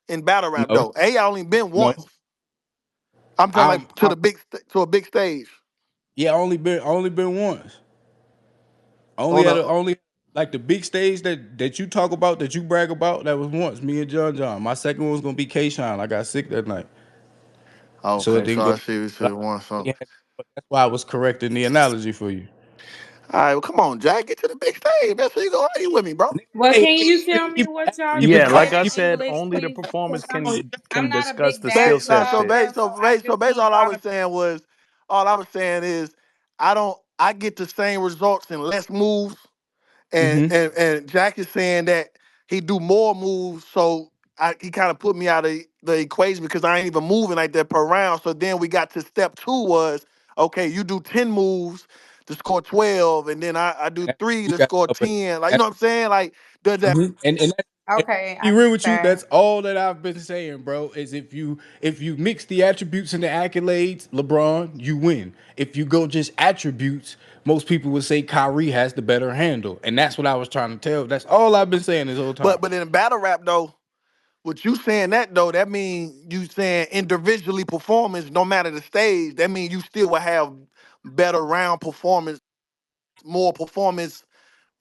in battle rap no, though. AI only been no. once. I'm talking like I'm to a big stage. yeah, only been once. On Only at a a only like the big stage that you talk about, that you brag about, that was once me and John. My second one was gonna be K Shine. I got sick that night, so it okay, didn't so go. I see we But said one. So that's why I was correcting the analogy for you. all right, well, come on, Jack, get to the big stage. That's where you go. Are you with me, bro? Well, Hey, can hey, you hey, tell me what y'all even Yeah, mean like by I Kyrie, said, English, only the please? performance Because can I'm not a discuss big the skill set basketball shit. girl, so I just need All I y'all was to. saying was, all I was saying is, I get the same results in less moves and Jack is saying that he do more moves, so he kind of put me out of the equation because I ain't even moving like that per round. So then we got to step two was okay, you do 10 moves to score 12, and then I do three You to got score up 10. Like you know what I'm saying? Like does that? and and Okay, be I real get with you, that. that's all that I've been saying, bro. Is if you mix the attributes and the accolades, LeBron, you win. If you go just attributes, most people would say Kyrie has the better handle, and that's what I was trying to tell. That's all I've been saying this whole time. But in battle rap though. What you saying that though, that means you saying individually performance, no matter the stage, that means you still will have better round performance, more performance.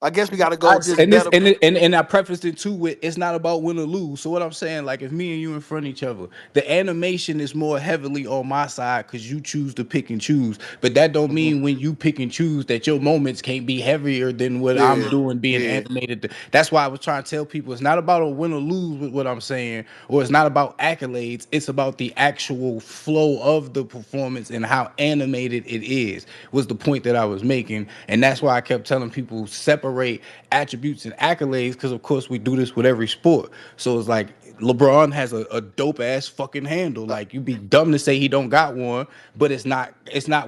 I guess we gotta go just And this better. and I prefaced it too with it's not about win or lose. So what I'm saying, like if me and you in front of each other, the animation is more heavily on my side because you choose to pick and choose. But that don't Mhm. mean when you pick and choose that your moments can't be heavier than what I'm Yeah, doing being yeah. animated. That's why I was trying to tell people it's not about a win or lose with what I'm saying, or it's not about accolades. It's about the actual flow of the performance and how animated it is. Was the point that I was making, and that's why I kept telling people separate attributes and accolades because of course we do this with every sport. So it's like LeBron has a dope ass fucking handle. Like you'd be dumb to say he don't got one, but it's not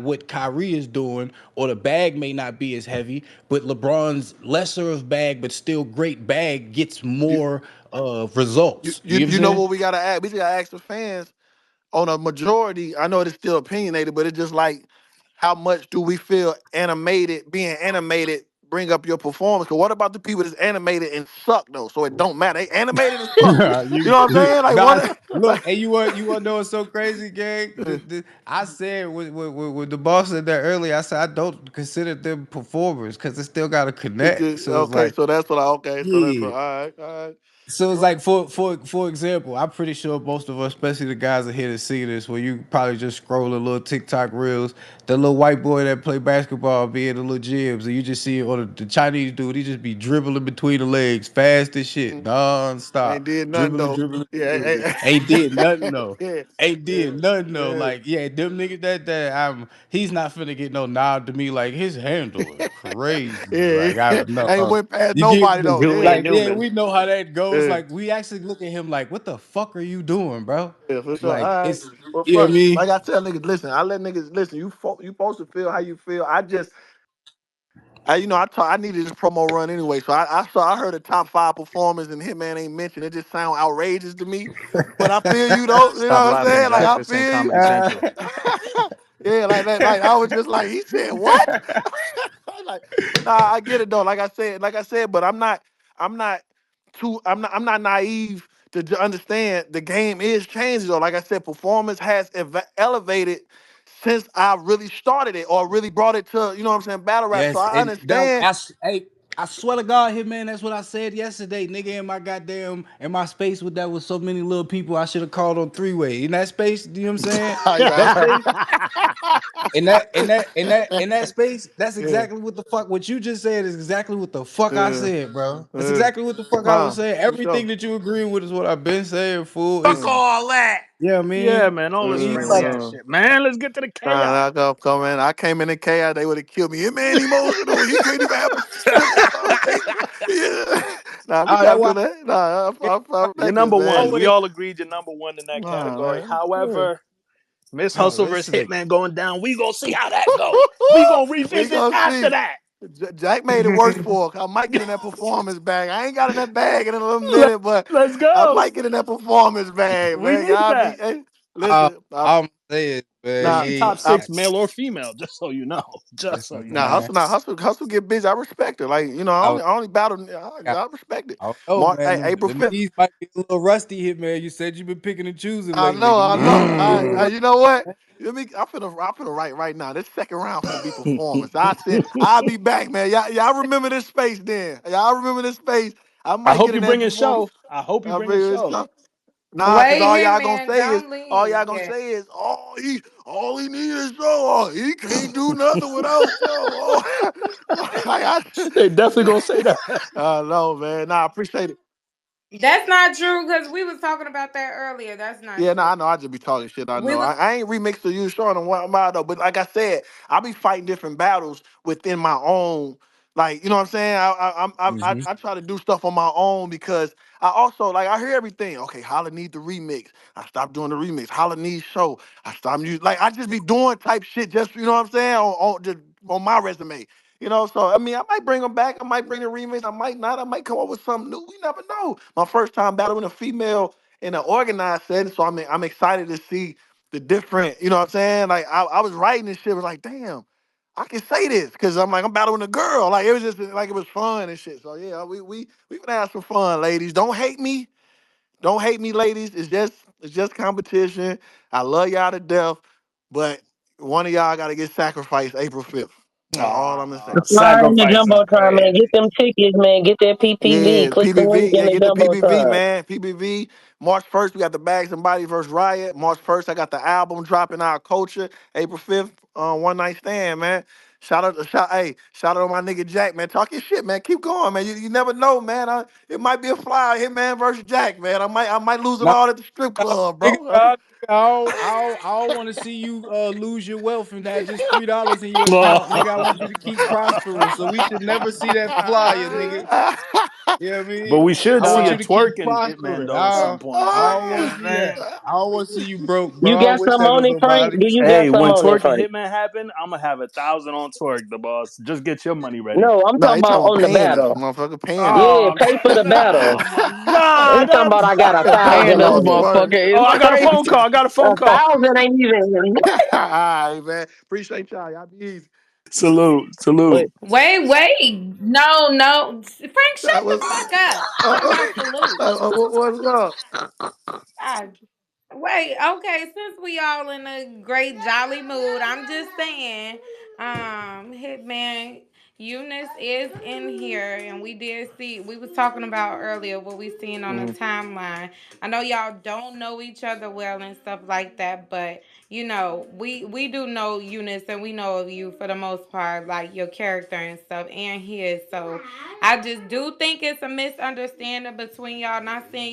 what Kyrie is doing, or the bag may not be as heavy, but LeBron's lesser of bag but still great bag gets You more you results. you, You know what I'm you know saying? what we gotta ask? We gotta ask the fans on a majority. I know it's still opinionated, but it's just like how much do we feel animated, being animated bring up your performance? Cause what about the people that's animated and suck though? So it don't matter. They animated and suck. You you, know what I'm saying? Like nah, what look, like and you want to know what's so crazy, gang? I said with the boss said that earlier. I said I don't consider them performers because they still got to connect. So it's okay, like, so that's what I okay, so that's what yeah. all right, all right. So it's Well, like for example, I'm pretty sure most of us, especially the guys that here to see this, where you probably just scroll a little TikTok reels, the little white boy that play basketball be in the little gyms, and you just see or the Chinese dude, he just be dribbling between the legs, fast as shit, ain't non-stop, did nothing dribbling, though. dribbling, Yeah, dribbling. Ain't did nothing though. yeah, Ain't yeah, did nothing though. yeah, Like, yeah, them niggas that he's not finna get no nod to me. Like his handle is crazy. yeah. Like I don't Ain't know. went past You get nobody me? though. Julian Yeah, Like, yeah, Newman. we know how that goes. yeah, Like, we actually look at him like, what the fuck are you doing, bro? yeah, for sure. Like, All right. it's Well, you know what I fuck. mean? Like I tell niggas, listen. I let niggas listen. You supposed to feel how you feel. I needed this promo run anyway. So I heard a top five performance and Hitman ain't mentioned. It just sound outrageous to me. But I feel you though. You know Stop what I'm laughing, saying? Like Jack. I This ain't feel you. Comedy Central. Yeah, like that. Like I was just like, he said what? Like, but nah, I get it though. Like I said, but I'm not I'm not naive to understand the game is changing though. Like I said, performance has elevated since I really started it or really brought it to, you know what I'm saying, battle rap. So Yes, I and that understand. hey, I swear to God, here, man, that's what I said yesterday, nigga. In my goddamn in my space with that with so many little people, I should have called on three way in that space. You know what I'm saying? That space. In that space, that's Yeah, exactly what the fuck. What you just said is exactly what the fuck I yeah, said, bro. That's yeah. exactly what the fuck I was Nah, saying. for sure. Everything that you agreeing with is what I've been saying, fool. Fuck It's Mm, all that. yeah, Yeah, man. man, all this He's friendly like, ass mm. shit, man. Let's get to the chaos. Nah, I go come in. I came in chaos. They would have killed me. Him man emotional. He can't even have a simple conversation. Yeah. Nah, we oh, got that to why. that. Nah, I You're respect this, number one. man. We Always, all agreed you're number one in that Nah, category. man. Yeah. However, Miss Oh, Hustle this versus nigga. Hitman going down. We gonna see how that go. We gonna We revisit gonna after see. that. Jack made it worse for her. I might get in that performance bag. I ain't got in that bag in a little Let, minute, but let's I go. might get in that performance bag, We man. need Y'all be that. hey, listen. I'm saying, man, And Nah, she you top I, six, male or female, just so you know. Just so listen, you nah, know. man. hustle, get busy. I respect her. Like I was, I only battle. I, I respect it. I don't know, Mark, man. hey, Them, April them 5th. knees might be a little rusty here, man. You said you've been picking and choosing I lately. know, Them I knees know. might be a little rusty. You know what? Let me. I'm finna write right now. This second round finna be performance. I said I'll be back, man. Y'all remember this space then? Y'all remember this space? I I might hope get you in that bring a performance. show. I hope you I bring a bring show. this. Nah, cause Wait, Hitman, don't leave yet. all he need is show. Oh, he can't do nothing without show. Oh, They definitely gonna say that. no, man. Nah, I appreciate it. That's not true because we was talking about that earlier. That's not Yeah, no, true. I know. I just be talking shit. I We know. was I ain't remixed to you, Sean, and what though. But like I said, I be fighting different battles within my own. Like, you know what I'm saying? Hmm. I try to do stuff on my own because I also like I hear everything. Okay, Holla need the remix. I stopped doing the remix. Holla needs show. I stopped using like I just be doing type shit just you know what I'm saying just on my resume. You know, so I mean, I might bring them back. I might bring the remix. I might not. I might come up with something new. We never know. My first time battling a female in an organized setting, so I'm excited to see the different. You know what I'm saying? Like I was writing this shit, was like, damn. I can say this because I'm like I'm battling a girl. Like it was just like it was fun and shit. So yeah, we gonna have some fun, ladies. Don't hate me. Don't hate me, ladies. It's just competition. I love y'all to death, but one of y'all got to get sacrificed April 5th. That's all I'm gonna say. Fly in the Sacrifice is jumbotron, man. Get crazy. them tickets, man. Get that PPV. Yeah, Click the link PBV. in Yeah, the get the PBV, jumbotron. man. PBV. March 1st, we got the Bags and Body versus Riot. March 1st, I got the album dropping Our Culture. April 5th, One Night Stand, man. Shout out to my nigga Jack, man. Talk your shit, man. Keep going, man. You never know, man. It might be a fly Hitman versus Jack, man. I might lose it Nah, all at the strip club, nigga, bro. nah, nigga, I don't want to see you lose your wealth and have just $3 in your account, nigga. I but want you to keep prospering. So we should never see that flyer, nigga. You know what I mean? we should I see want a you to keep twerking Hitman prospering. though at some point. I don't You know want what to I'm see that. saying? I don't want to see you broke, bro. You I don't got wish some that on on it, Frank? nobody. Do you got Hey, some when on it, twerking Frank? Hitman happen, I'm gonna have 1,000 on twerk, the boss. Just get your money ready. No, I'm Nah, talking he about talking about on the paying us, battle. motherfucker, paying us. Yeah, Oh, pay for the battle. oh my He God! talking about I got a Paying thousand this on it. motherfucker Oh, is I got a phone crazy. call. I got a phone A call. thousand ain't even. All right, man. Appreciate y'all. Y'all be easy. Salute, But salute. Wait. No. Frank, That shut the was fuck up. Talk about salute. what's up? God. Wait, okay, since we all in a great jolly mood, I'm just saying, Hitman, Eunice is in here and we was talking about earlier what we seen on the Mhm. timeline. I know y'all don't know each other well and stuff like that, but you know, we do know Eunice and we know of you for the most part, like your character and stuff and his. So I just do think it's a misunderstanding between y'all. Not saying,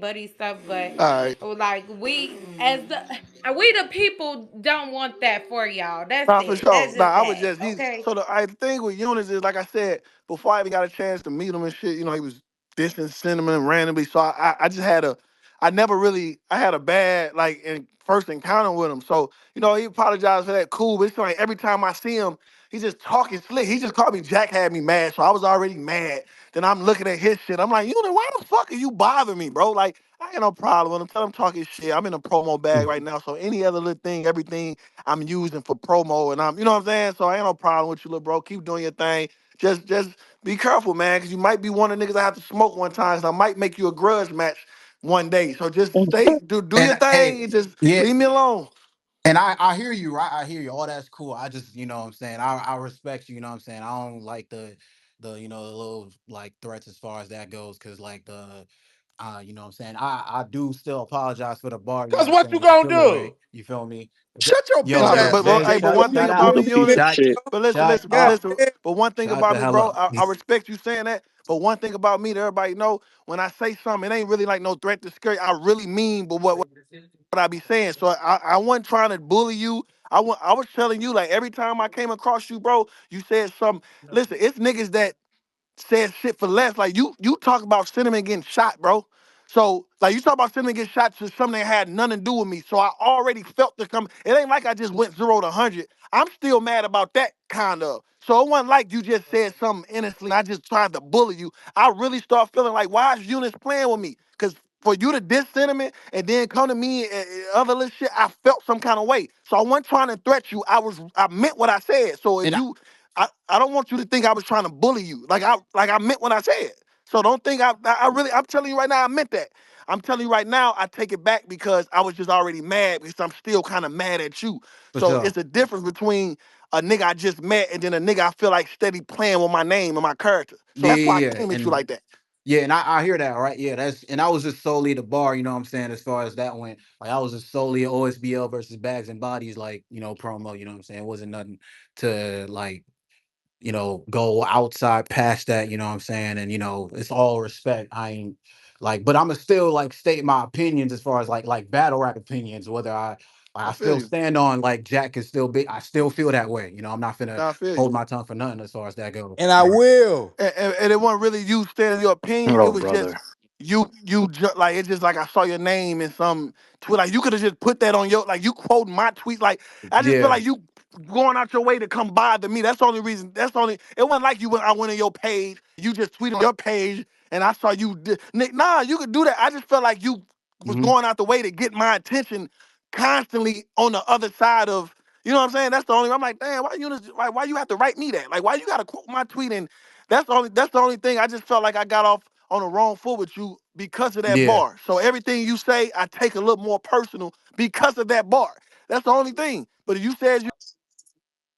buddy stuff, but All right. like we the people don't want that for y'all. That's Nah, for it. sure. That's Nah, just I was that. just Okay. the thing with Eunice is like I said before I even got a chance to meet him and shit. He was dissing Cinnamon randomly, so I just had I never really I had a bad like in first encounter with him. So he apologized for that, cool. But it's like every time I see him, he just talking slick. He just called me Jack, had me mad, so I was already mad. Then I'm looking at his shit. I'm like, why the fuck are you bothering me, bro? Like I ain't no problem with him. Tell him talking shit. I'm in a promo bag right now, so any other little thing, everything I'm using for promo, and you know what I'm saying. So I ain't no problem with you, little bro. Keep doing your thing. Just be careful, man, because you might be one of the niggas I have to smoke one time. So I might make you a grudge match one day. So just stay, do And your thing, hey, and just yeah, leave me alone. and I hear you, right? I hear you. All that's cool. I just, you know what I'm saying? I respect you, you know what I'm saying? I don't like the the little like threats as far as that goes, because like the you know what I'm saying? I do still apologize for the bar, you know Cause what I'm what saying? you With the gonna feel away. do? You feel me? Shut your Yo, bitch Nah, yo, ass up, but hey, hey, but J shout one Bo. You thing shout ain't about out. me, gonna do Eunice. that, Shout J Bo. But listen, shout listen, but God listen. damn. But one thing shout about the me, hell bro, out. I respect you saying that. But one thing about me that everybody know, when I say something, it ain't really like no threat to scare you. I really mean, but what I be saying. So I wasn't trying to bully you. I was telling you like every time I came across you, bro, you said something. Listen, it's niggas that said shit for less. Like you talk about Cinnamon getting shot, bro. So like you talk about Cinnamon getting shot to something that had nothing to do with me. So I already felt the come. It ain't like I just went 0 to 100. I'm still mad about that kind of. So it wasn't like you just said something innocently. I just tried to bully you. I really start feeling like why is Eunice playing with me? Cause for you to diss Cinnamon and then come to me and other little shit, I felt some kind of way. So I wasn't trying to threat you. I meant what I said. So if And you I don't want you to think I was trying to bully you. Like I meant what I said. So don't think I really I'm telling you right now I meant that. I'm telling you right now I take it back because I was just already mad because I'm still kind of mad at you. for So sure. it's a difference between a nigga I just met and then a nigga I feel like steady playing with my name and my character. So Yeah, that's why I yeah, yeah. came at you And like that. yeah, and I hear that, right? Yeah, that's and I was just solely the bar, you know what I'm saying, as far as that went. Like I was just solely a OSBL versus Bags and Bodies, like, promo, you know what I'm saying? It wasn't nothing to like, go outside past that, you know what I'm saying? And it's all respect. I ain't like, but I'ma still like state my opinions as far as like battle rap opinions, whether I I I feel still you. stand on like Jack can still be. I still feel that way. You know, I'm not finna Nah, I feel you. hold my tongue for nothing as far as that goes. And I will. And it wasn't really you stating your opinion. It Oh, was just brother. like it's just like I saw your name in some tweet. Like you could have just put that on your like you quoting my tweet. Like I just feel Yeah. like you going out your way to come bother me. That's the only reason. That's the only. It wasn't like I went on your page. You just tweeted on your page, and I saw you. Nick, nah, you could do that. I just felt like you was Hmm. going out the way to get my attention constantly on the other side of. You know what I'm saying? That's the only. I'm like, damn, why you have to write me that? Like, why you got to quote my tweet and that's the only thing. I just felt like I got off on the wrong foot with you because of that Yeah. bar. So everything you say, I take a little more personal because of that bar. That's the only thing. But if you said you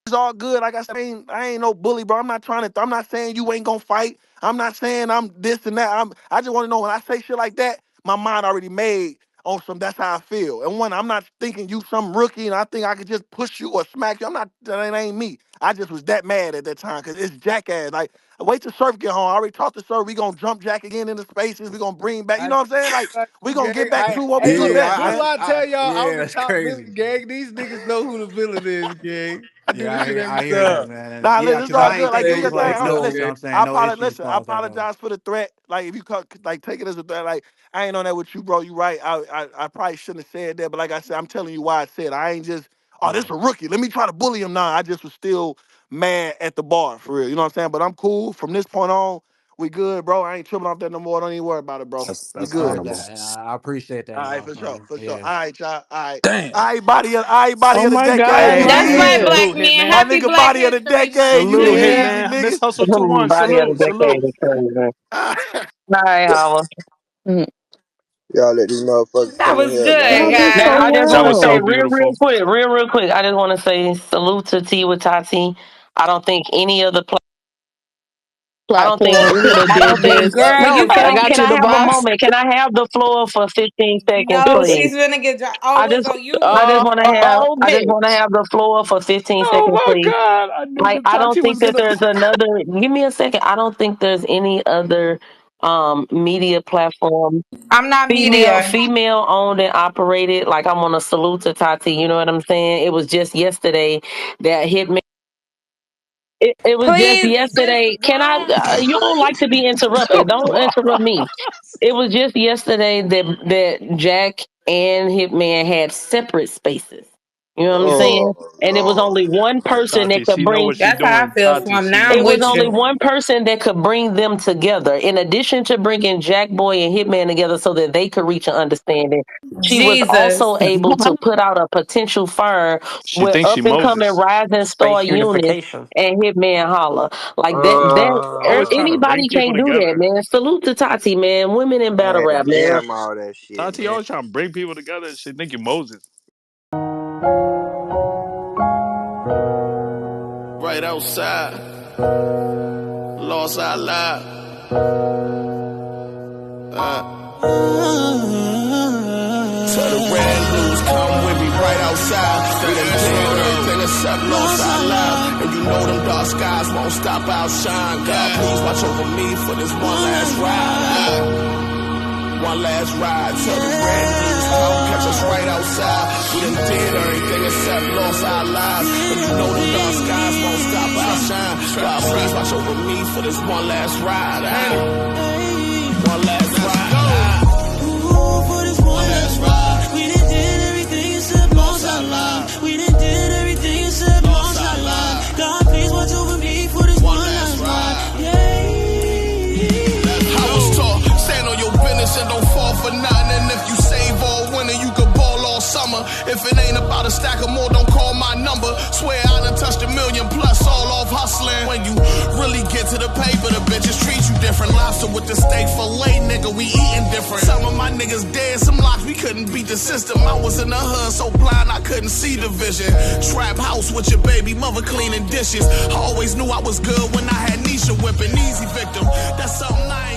it's all good. Like I said, I ain't no bully, bro. I'm not saying you ain't gonna fight. I'm not saying I'm this and that. I just want to know when I say shit like that, my mind already made on some. That's how I feel. And when I'm not thinking you some rookie and I think I could just push you or smack you. I'm not. That ain't me. I just was that mad at that time because it's jackass. Like wait till Surf get home. I already talked to Surf. We gonna jump Jack again in the spaces. We gonna bring back. You I know what I'm saying? Like like we you, gonna get gang. back to what we Hey, good look, at, Yeah. what do man. I tell y'all? I'm Yeah. the That's top crazy. villain, gang. These niggas know who the villain is, gang. I do I this do shit that every I hear you, time. man. And Nah, yeah, listen, it's because all I ain't good. top Like thinking you it stage was said, like niggas know, no, you listen. know what gang. I'm saying, no issues Listen, I caused after. apologize for the threat. Like if you like take it as a threat, like I ain't on that with you, bro. You right. I probably shouldn't have said that, but like I said, I'm telling you why I said it. I ain't just this Yeah. a rookie. Let me try to bully him now. I just was still mad at the bar for real. You know what I'm saying? But I'm cool from this point on. We good, bro. I ain't tripping off that no more. Don't even worry about it, bro. We That's good. Heard honorable. that. And I appreciate All that, right, y'all. for sure, for sure. Yeah. All right, y'all. All right. Damn. All right, body Oh of the my God, decade. he My That's nigga. right, did. black Salute, man. My Hitman. Happy nigga Black body of the History decade. Month, You Salute, niggas man. easy, Hitman. Miss nigga. Hustle 2-1. Body of the Salute. decade Salute. is crazy. All All right, Holla. Y'all let these motherfuckers That come in was here, good, Y'all man. did Now, so guys. I just That want to was say so well. real beautiful. quick, real quick. I just want to say salute to T with Tati. I don't think any other I don't think Platform could have I did don't think this. Girl, no, you I finna got can you I the have a box. moment? Can I have the floor for 15 seconds, no, please? she's finna get dry. I Oh, it's just on you. I just want to have the floor for 15 Oh seconds, my please. God. I knew Like the I don't Tati think was that gonna. there's another give me a second. I don't think there's any other media platform I'm not female media. female owned and operated. Like I'm on a salute to Tati, you know what I'm saying? It was just yesterday that Hitman it was just Please, this yesterday. Can I? room. You don't like to be interrupted. Don't interrupt me. It was just yesterday that Jack and Hitman had separate spaces. You know what I'm saying? Oh And it was Lord. only one person that Tati, could she know bring. what she That's how I doing. feel for Tati, him. she Now know I'm It was what with she only you. doing. one person that could bring them together. In addition to bringing Jackboy and Hitman together so that they could reach an understanding, she was Jesus. also able to put out a potential fire She with thinks she up and coming Moses. rising star Space units unification. and Hitman Holla. Like that Always trying to bring anybody people can't do that, together. man. Salute to Tati, man. Women in battle Man, rap, man. damn all that shit, Tati man. always trying to bring people together. She think you Moses. Right outside, lost our lives. Tell the red news, come with me right outside. We done did everything except lost our lives. And you know them dark skies won't stop our shine. God, please watch over me for this one last ride. One last ride. Tell the red news, come catch us right outside. We done did everything except lost our lives. And you know them dark skies won't stop our shine. God, please watch over me for this one last ride. One last ride. For this one last ride, we done did everything except lost our lives. We done did everything except lost our lives. God, please watch over me for this one last ride. Yeah. I was taught, stand on your business and don't fall for nothing. And if you save all winter, you can ball all summer. If it ain't about a stack of more, don't call my number. Swear I done touched a million plus, all off hustling. When you really get to the paper, the bitches treat you different. Lobster with the steak fillet, nigga, we eating different. Some of my niggas dead, some locks, we couldn't beat the system. I was in the hood so blind I couldn't see the vision. Trap house with your baby mother cleaning dishes. I always knew I was good when I had Nisha whipping. Easy victim, that's something I ain't